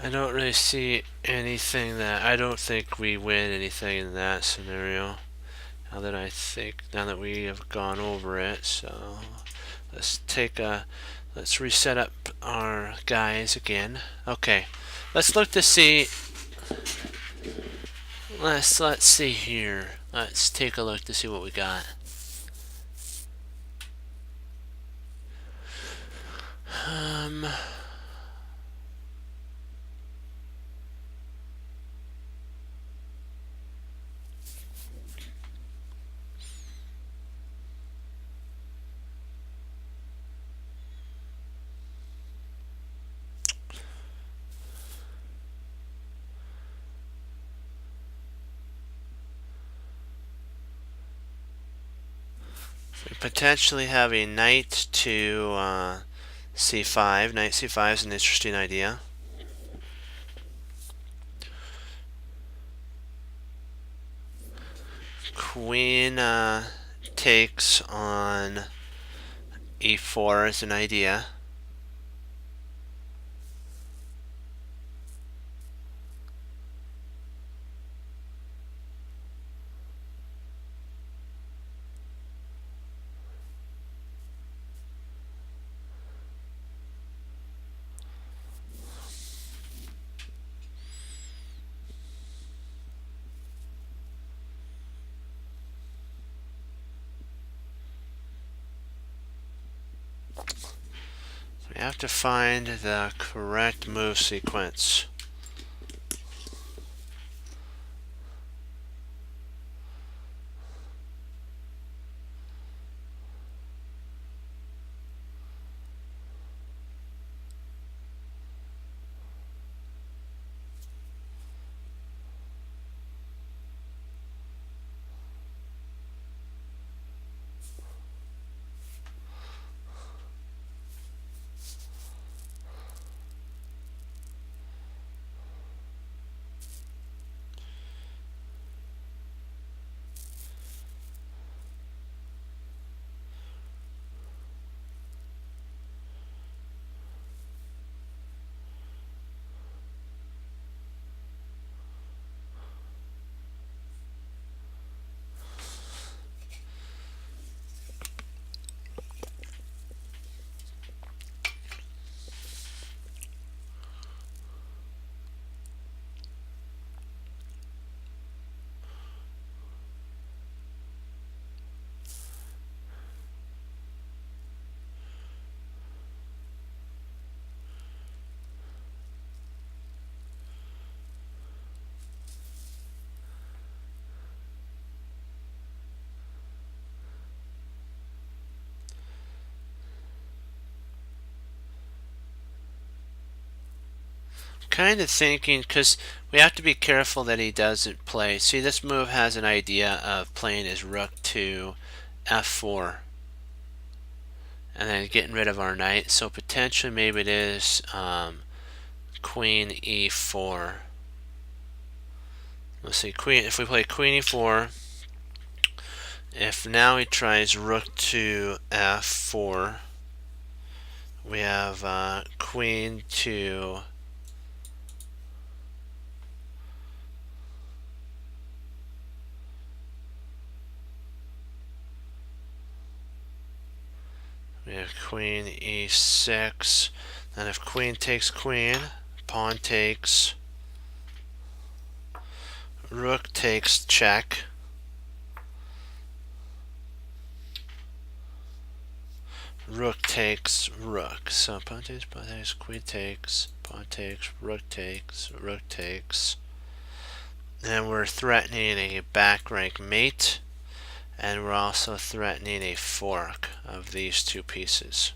I don't really see anything I don't think we win anything in that scenario. Now that we have gone over it, so let's reset up our guys again. Okay, let's look to see. Let's see here. Let's take a look to see what we got. We potentially have a knight to c5. Knight c5 is an interesting idea. Queen takes on e4 is an idea. We have to find the correct move sequence. kind of thinking, because we have to be careful that he doesn't play. See, this move has an idea of playing his rook to f4 and then getting rid of our knight. So potentially maybe it is queen e4. Let's see, queen. If we play queen e4, if now he tries rook to f4, we have queen to we have queen e6. Then if queen takes queen, pawn takes, rook takes check. Rook takes rook. So pawn takes, queen takes, pawn takes, rook takes, rook takes. And we're threatening a back rank mate, and we're also threatening a fork of these two pieces.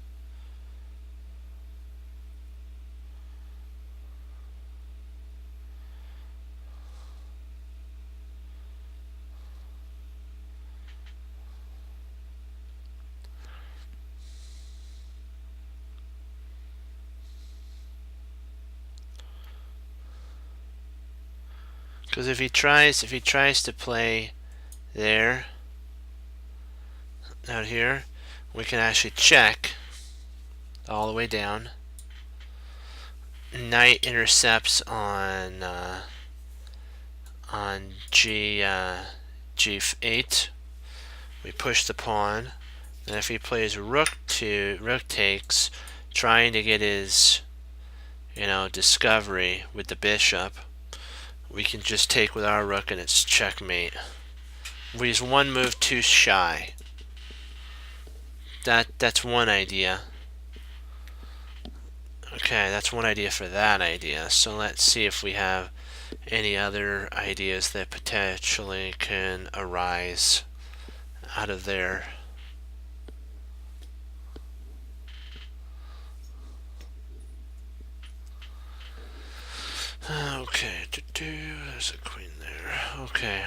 Because if he tries to play there, out here, we can actually check all the way down. Knight intercepts on g8. We push the pawn. And if he plays rook takes, trying to get his discovery with the bishop, we can just take with our rook and it's checkmate. He's one move too shy. That's one idea. Okay, that's one idea for that idea. So let's see if we have any other ideas that potentially can arise out of there. Okay, there's a queen there. Okay.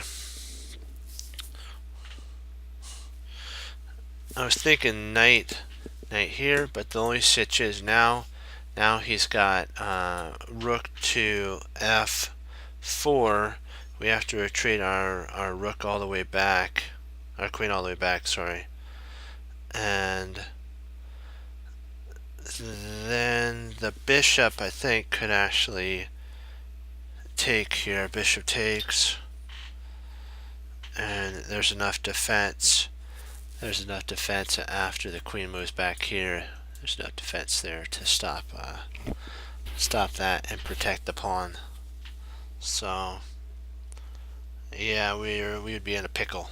I was thinking knight here, but the only switch is now he's got rook to f4. We have to retreat our rook all the way back, our queen all the way back, sorry. And then the bishop, I think, could actually take here. Bishop takes, and there's enough defense. There's enough defense after the queen moves back here. There's enough defense there to stop that and protect the pawn. So yeah, we would be in a pickle.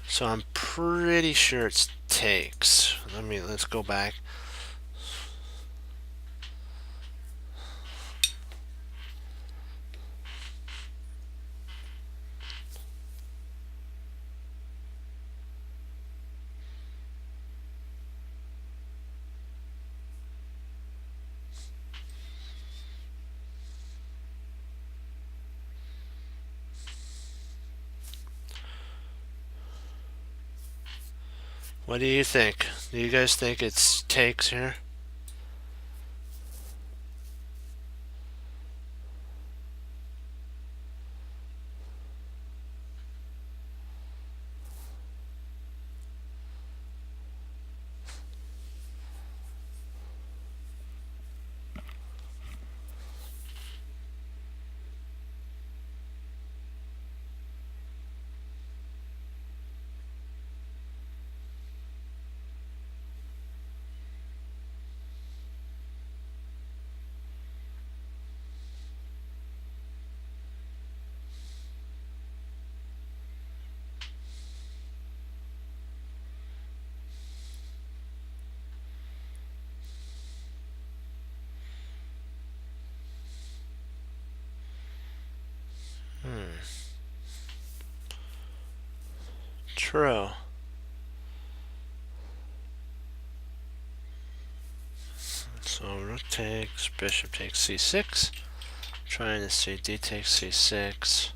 So I'm pretty sure it's takes. Let's go back. What do you think? Do you guys think it's takes here? True. So So rook takes, bishop takes c6. Trying to see d takes c6.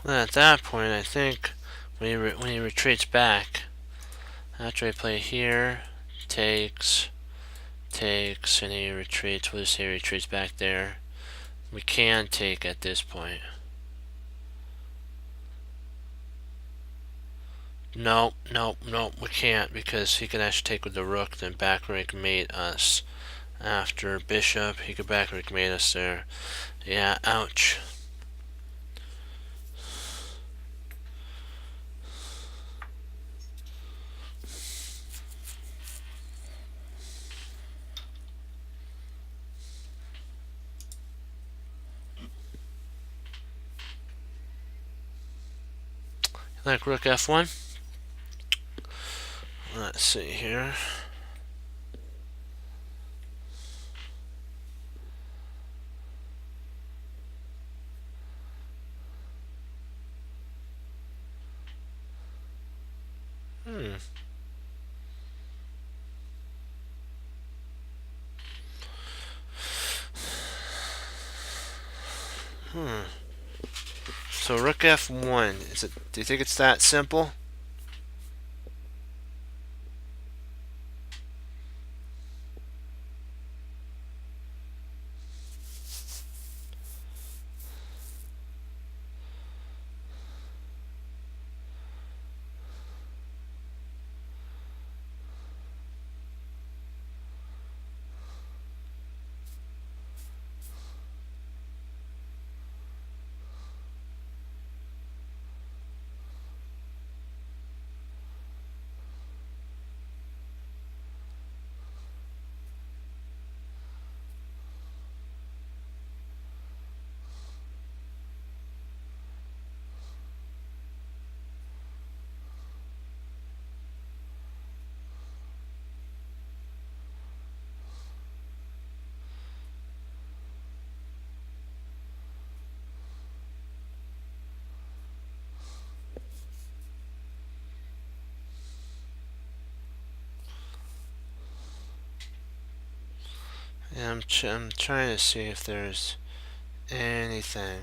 Well, at that point, I think when he retreats back, after I play here, takes, and he retreats. We'll just say he retreats back there. We can take at this point. No, we can't, because he can actually take with the rook, then back rank mate us. After bishop, he could back rank mate us there. Yeah, ouch. Like rook f1. Let's see here. So rook f1. Is it? Do you think it's that simple? Yeah, I'm trying to see if there's anything.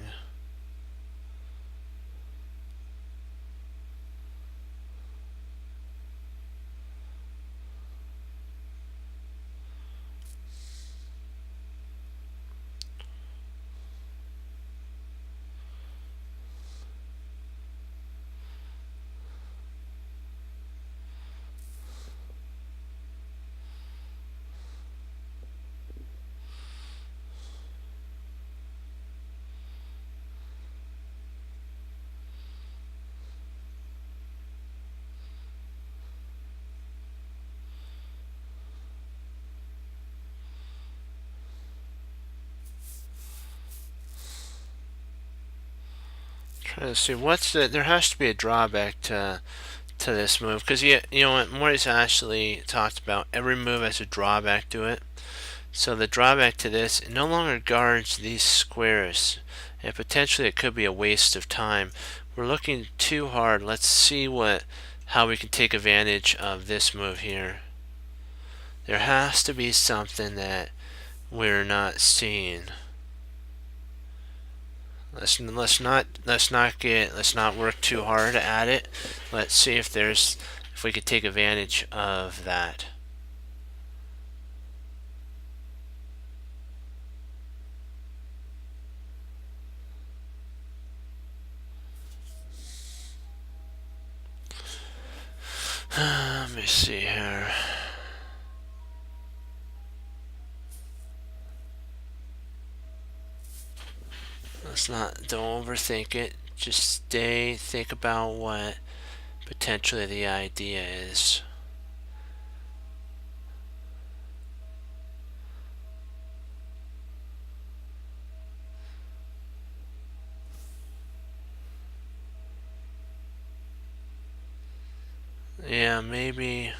Trying to see what's the. There has to be a drawback to this move, because you know what Morty's actually talked about. Every move has a drawback to it. So the drawback to this, it no longer guards these squares, and potentially it could be a waste of time. We're looking too hard. Let's see how we can take advantage of this move here. There has to be something that we're not seeing. Let's not work too hard at it. Let's see if we could take advantage of that. Let me see here. Don't overthink it. Just think about what potentially the idea is. Yeah, maybe.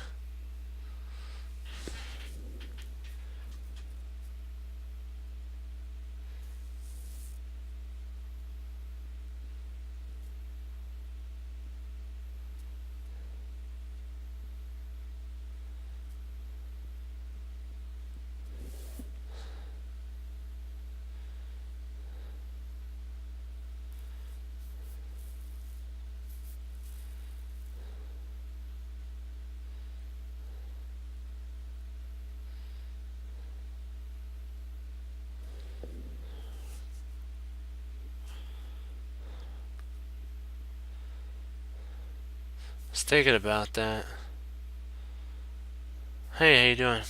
I was thinking about that. Hey, how you doing?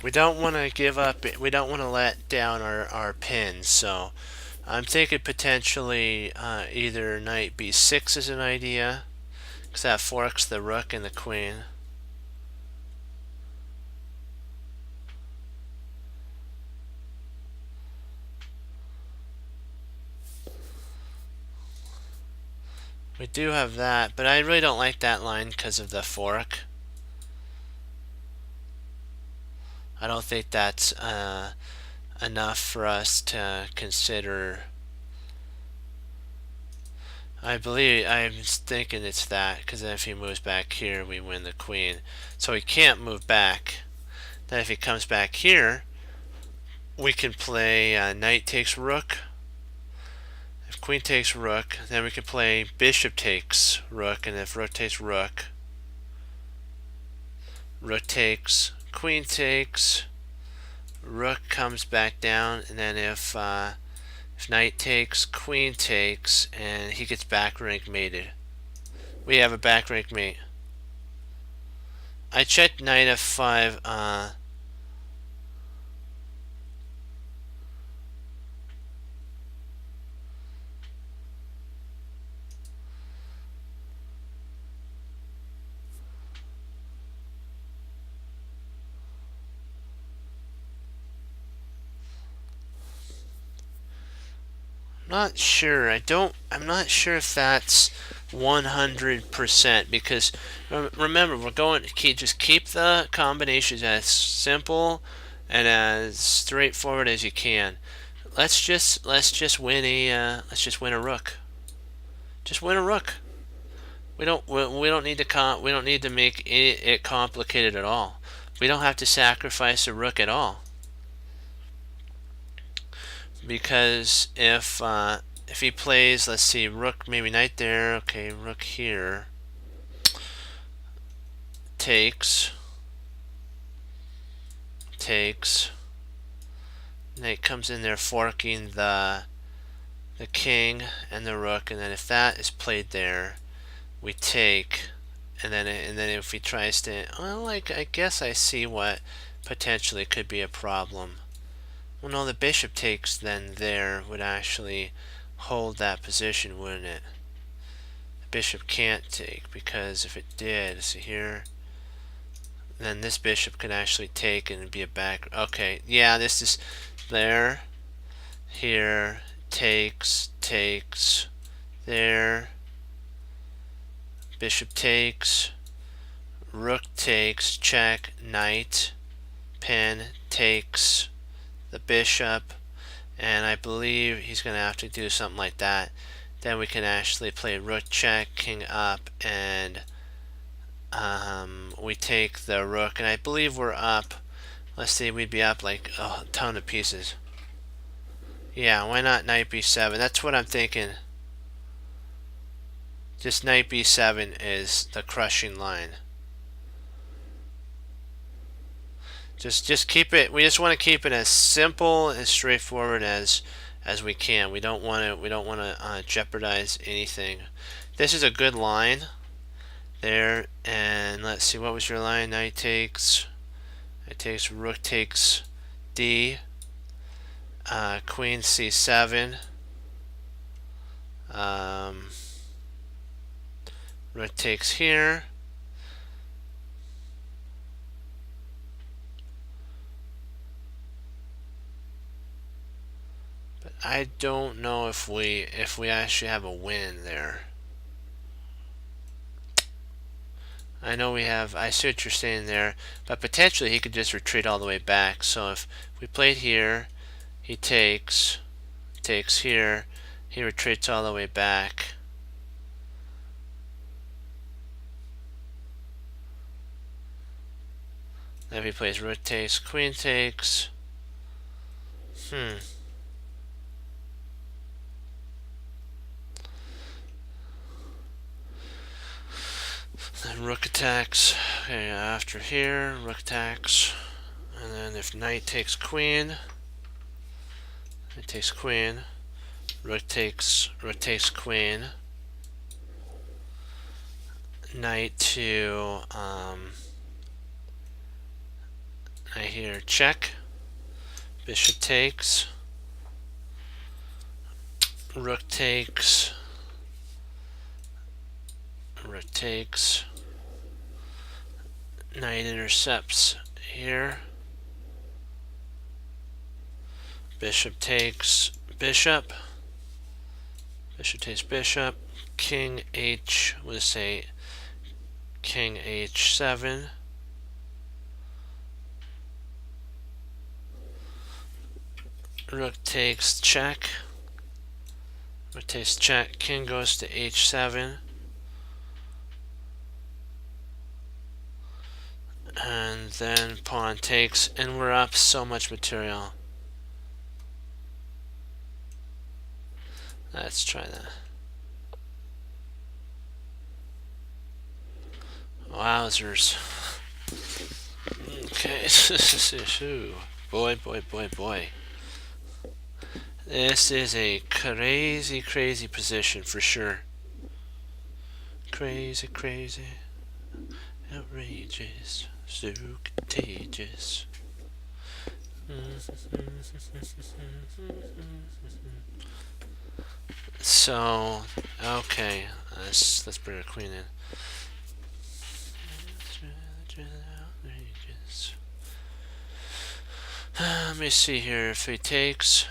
We don't want to give up. We don't want to let down our pins. So I'm thinking potentially either knight b6 is an idea, because that forks the rook and the queen. We do have that, but I really don't like that line because of the fork. I don't think that's enough for us to consider. I'm thinking it's that, because then if he moves back here, we win the queen. So he can't move back. Then if he comes back here, we can play knight takes rook. If queen takes rook, then we can play bishop takes rook, and if rook takes rook, rook takes, queen takes, rook comes back down, and then if knight takes, queen takes, and he gets back rank mated. We have a back rank mate. I checked knight f5. Not sure. I'm not sure if that's 100% because remember we're going to just keep the combinations as simple and as straightforward as you can. Let's just win a rook. Just win a rook. We don't need to make it complicated at all. We don't have to sacrifice a rook at all. Because if he plays, let's see, rook, maybe knight there, okay, rook here, takes, knight comes in there forking the king and the rook, and then if that is played there, we take, and then if he tries to, well, like, I guess I see what potentially could be a problem. Well, no, the bishop takes then there would actually hold that position, wouldn't it? The bishop can't take because if it did, see here, then this bishop could actually take and be a back. Okay, yeah, this is there, here, takes, there, bishop takes, rook takes, check, knight, pin, takes the bishop, and I believe he's going to have to do something like that. Then we can actually play rook check, king up, and we take the rook, and I believe we're up. Let's see, we'd be up like a ton of pieces. Yeah, why not knight b7? That's what I'm thinking. Just knight b7 is the crushing line. Just keep it. We just want to keep it as simple and straightforward as we can. We don't want to jeopardize anything. This is a good line there. And let's see, what was your line? Knight takes. It takes. Rook takes d. Queen c7. Rook takes here. I don't know if we actually have a win there. I know we have, I see what you're saying there, but potentially he could just retreat all the way back. So if we played here, he takes here, he retreats all the way back. Then if he plays rook takes, queen takes. Then rook attacks. Okay, after here, rook attacks. And then if knight takes queen, it takes queen. Rook takes queen. Knight to knight here, check. Bishop takes. Rook takes. Rook takes. Knight intercepts here. Bishop takes bishop. Bishop takes bishop. King H, we'll say King H7. Rook takes check. Rook takes check. King goes to H7. And then pawn takes, and we're up so much material. Let's try that. Wowzers. Okay. Boy. This is a crazy position for sure. Crazy. Outrageous. So contagious. So, okay, let's bring our queen in. Outrageous. Let me see here. If he takes,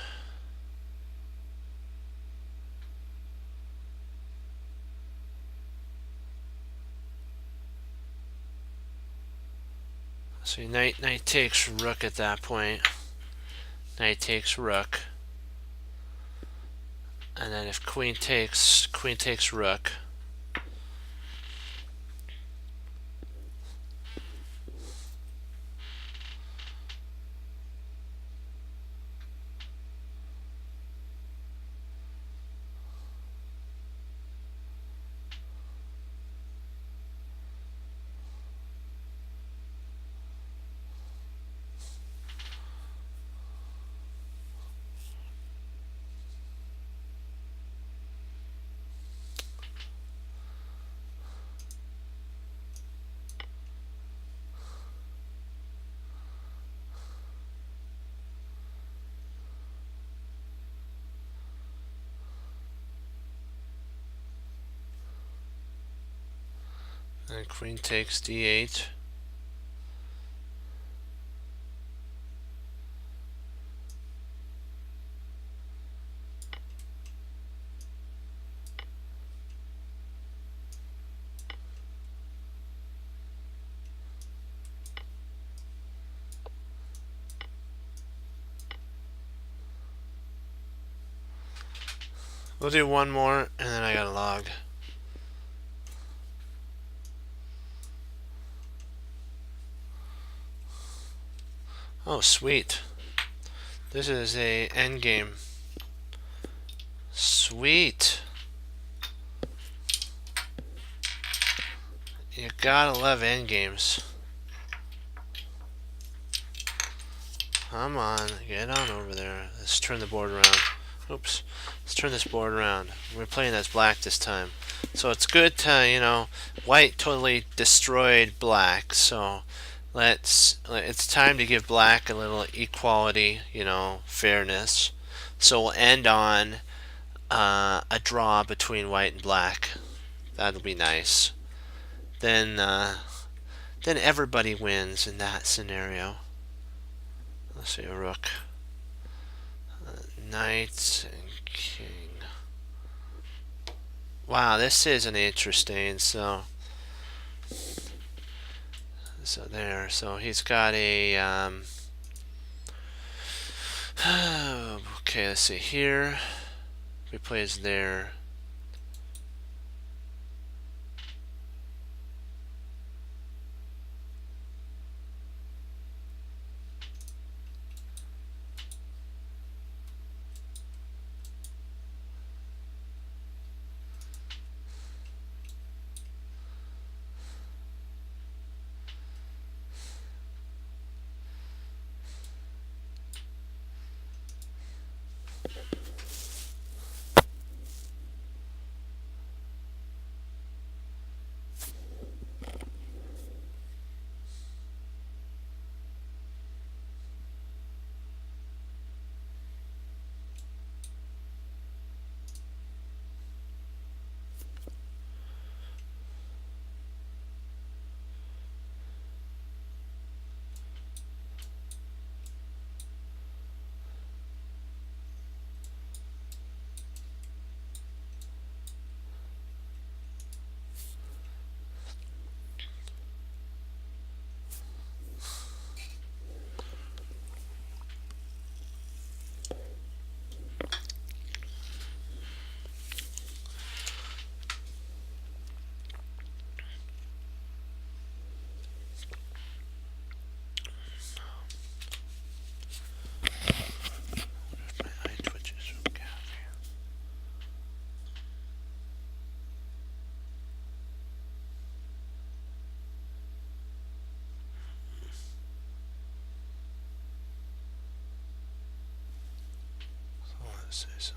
So knight takes rook at that point. Knight takes rook. And then if queen takes rook. And queen takes d8. We'll do one more, and then I gotta log. Oh, sweet. This is a endgame. Sweet. You gotta love endgames. Come on, get on over there. Let's turn the board around. Oops. Let's turn this board around. We're playing as black this time. So it's good to, you know, white totally destroyed black. So it's time to give black a little equality, you know, fairness. So we'll end on a draw between white and black. That'll be nice. Then everybody wins in that scenario. Let's see, a rook, knight, and king. Wow, this is an interesting. So there. So he's got a. Okay, let's see here. He plays there. Let's see some.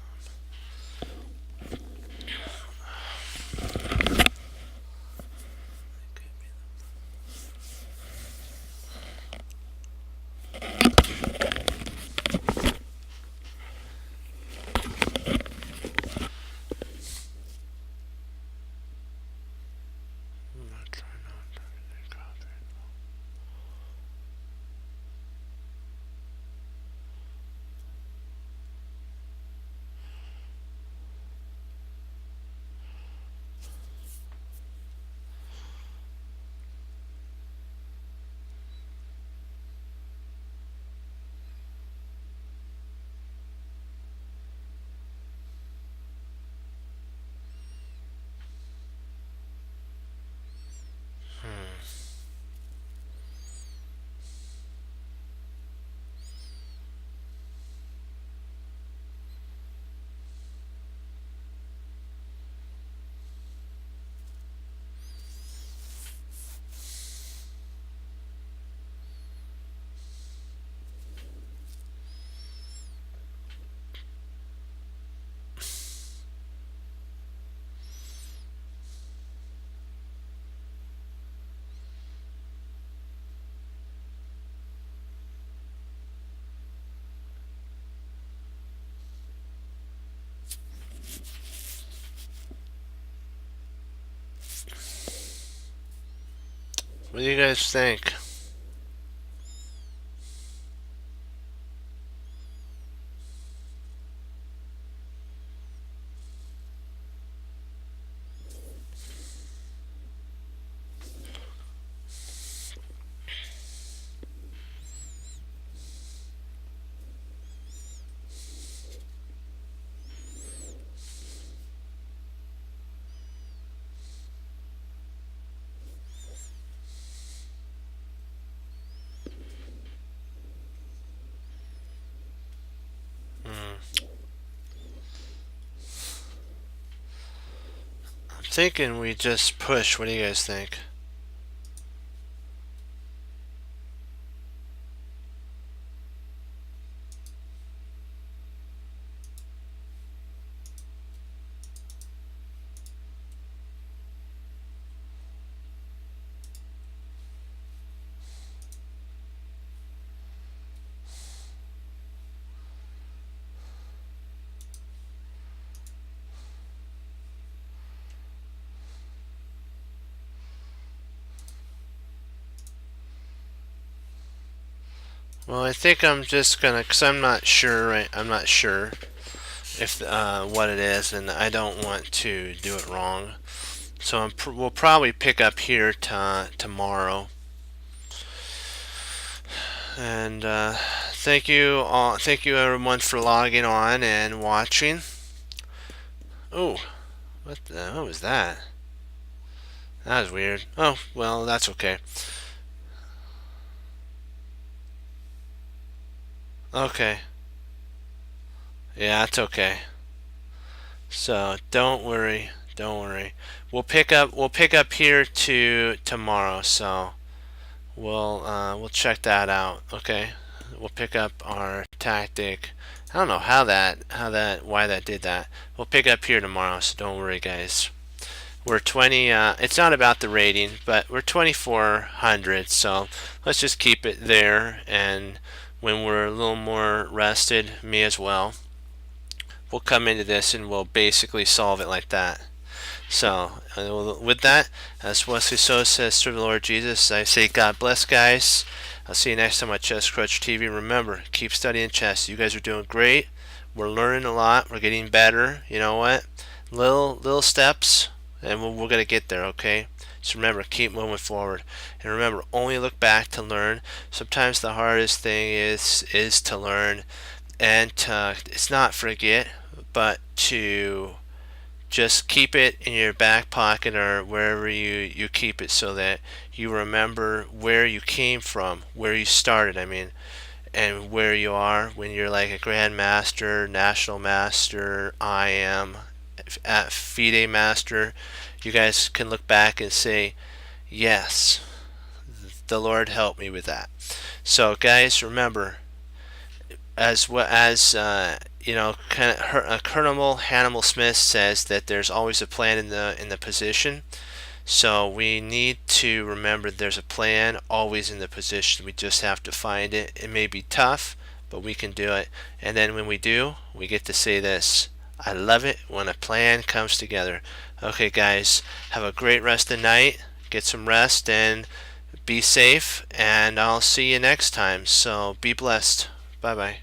What do you guys think? I'm thinking we just push. What do you guys think? Well, I think I'm just gonna, cause I'm not sure. Right, I'm not sure if what it is, and I don't want to do it wrong. So we'll probably pick up here tomorrow. And thank you all. Thank you everyone for logging on and watching. Oh, what was that? That was weird. Oh, well, that's okay. Okay. Yeah, it's okay. So don't worry. Don't worry. We'll pick up here to tomorrow. So we'll check that out. Okay. We'll pick up our tactic. I don't know why that did that. We'll pick up here tomorrow. So don't worry, guys. We're 20. It's not about the rating, but we're 2,400. So let's just keep it there. And when we're a little more rested, me as well, we'll come into this and we'll basically solve it like that. So with that, as Wesley So says, through the Lord Jesus, I say God bless, guys. I'll see you next time on Chess Crutch TV. Remember, keep studying chess. You guys are doing great. We're learning a lot. We're getting better. You know what? Little steps, and we're gonna get there. Okay. So remember, keep moving forward, and remember, only look back to learn. Sometimes the hardest thing is to learn, and it's not forget, but to just keep it in your back pocket or wherever you keep it so that you remember where you came from, where you started, I mean, and where you are when you're like a grandmaster, national master, I am at FIDE master. You guys can look back and say, yes, the Lord helped me with that. So guys, remember, as well as kind of Colonel Hannibal Smith says that there's always a plan in the position. So we need to remember there's a plan always in the position. We just have to find it. It may be tough, but we can do it. And then when we do, we get to say this: I love it when a plan comes together. Okay, guys, have a great rest of the night. Get some rest and be safe. And I'll see you next time. So be blessed. Bye bye.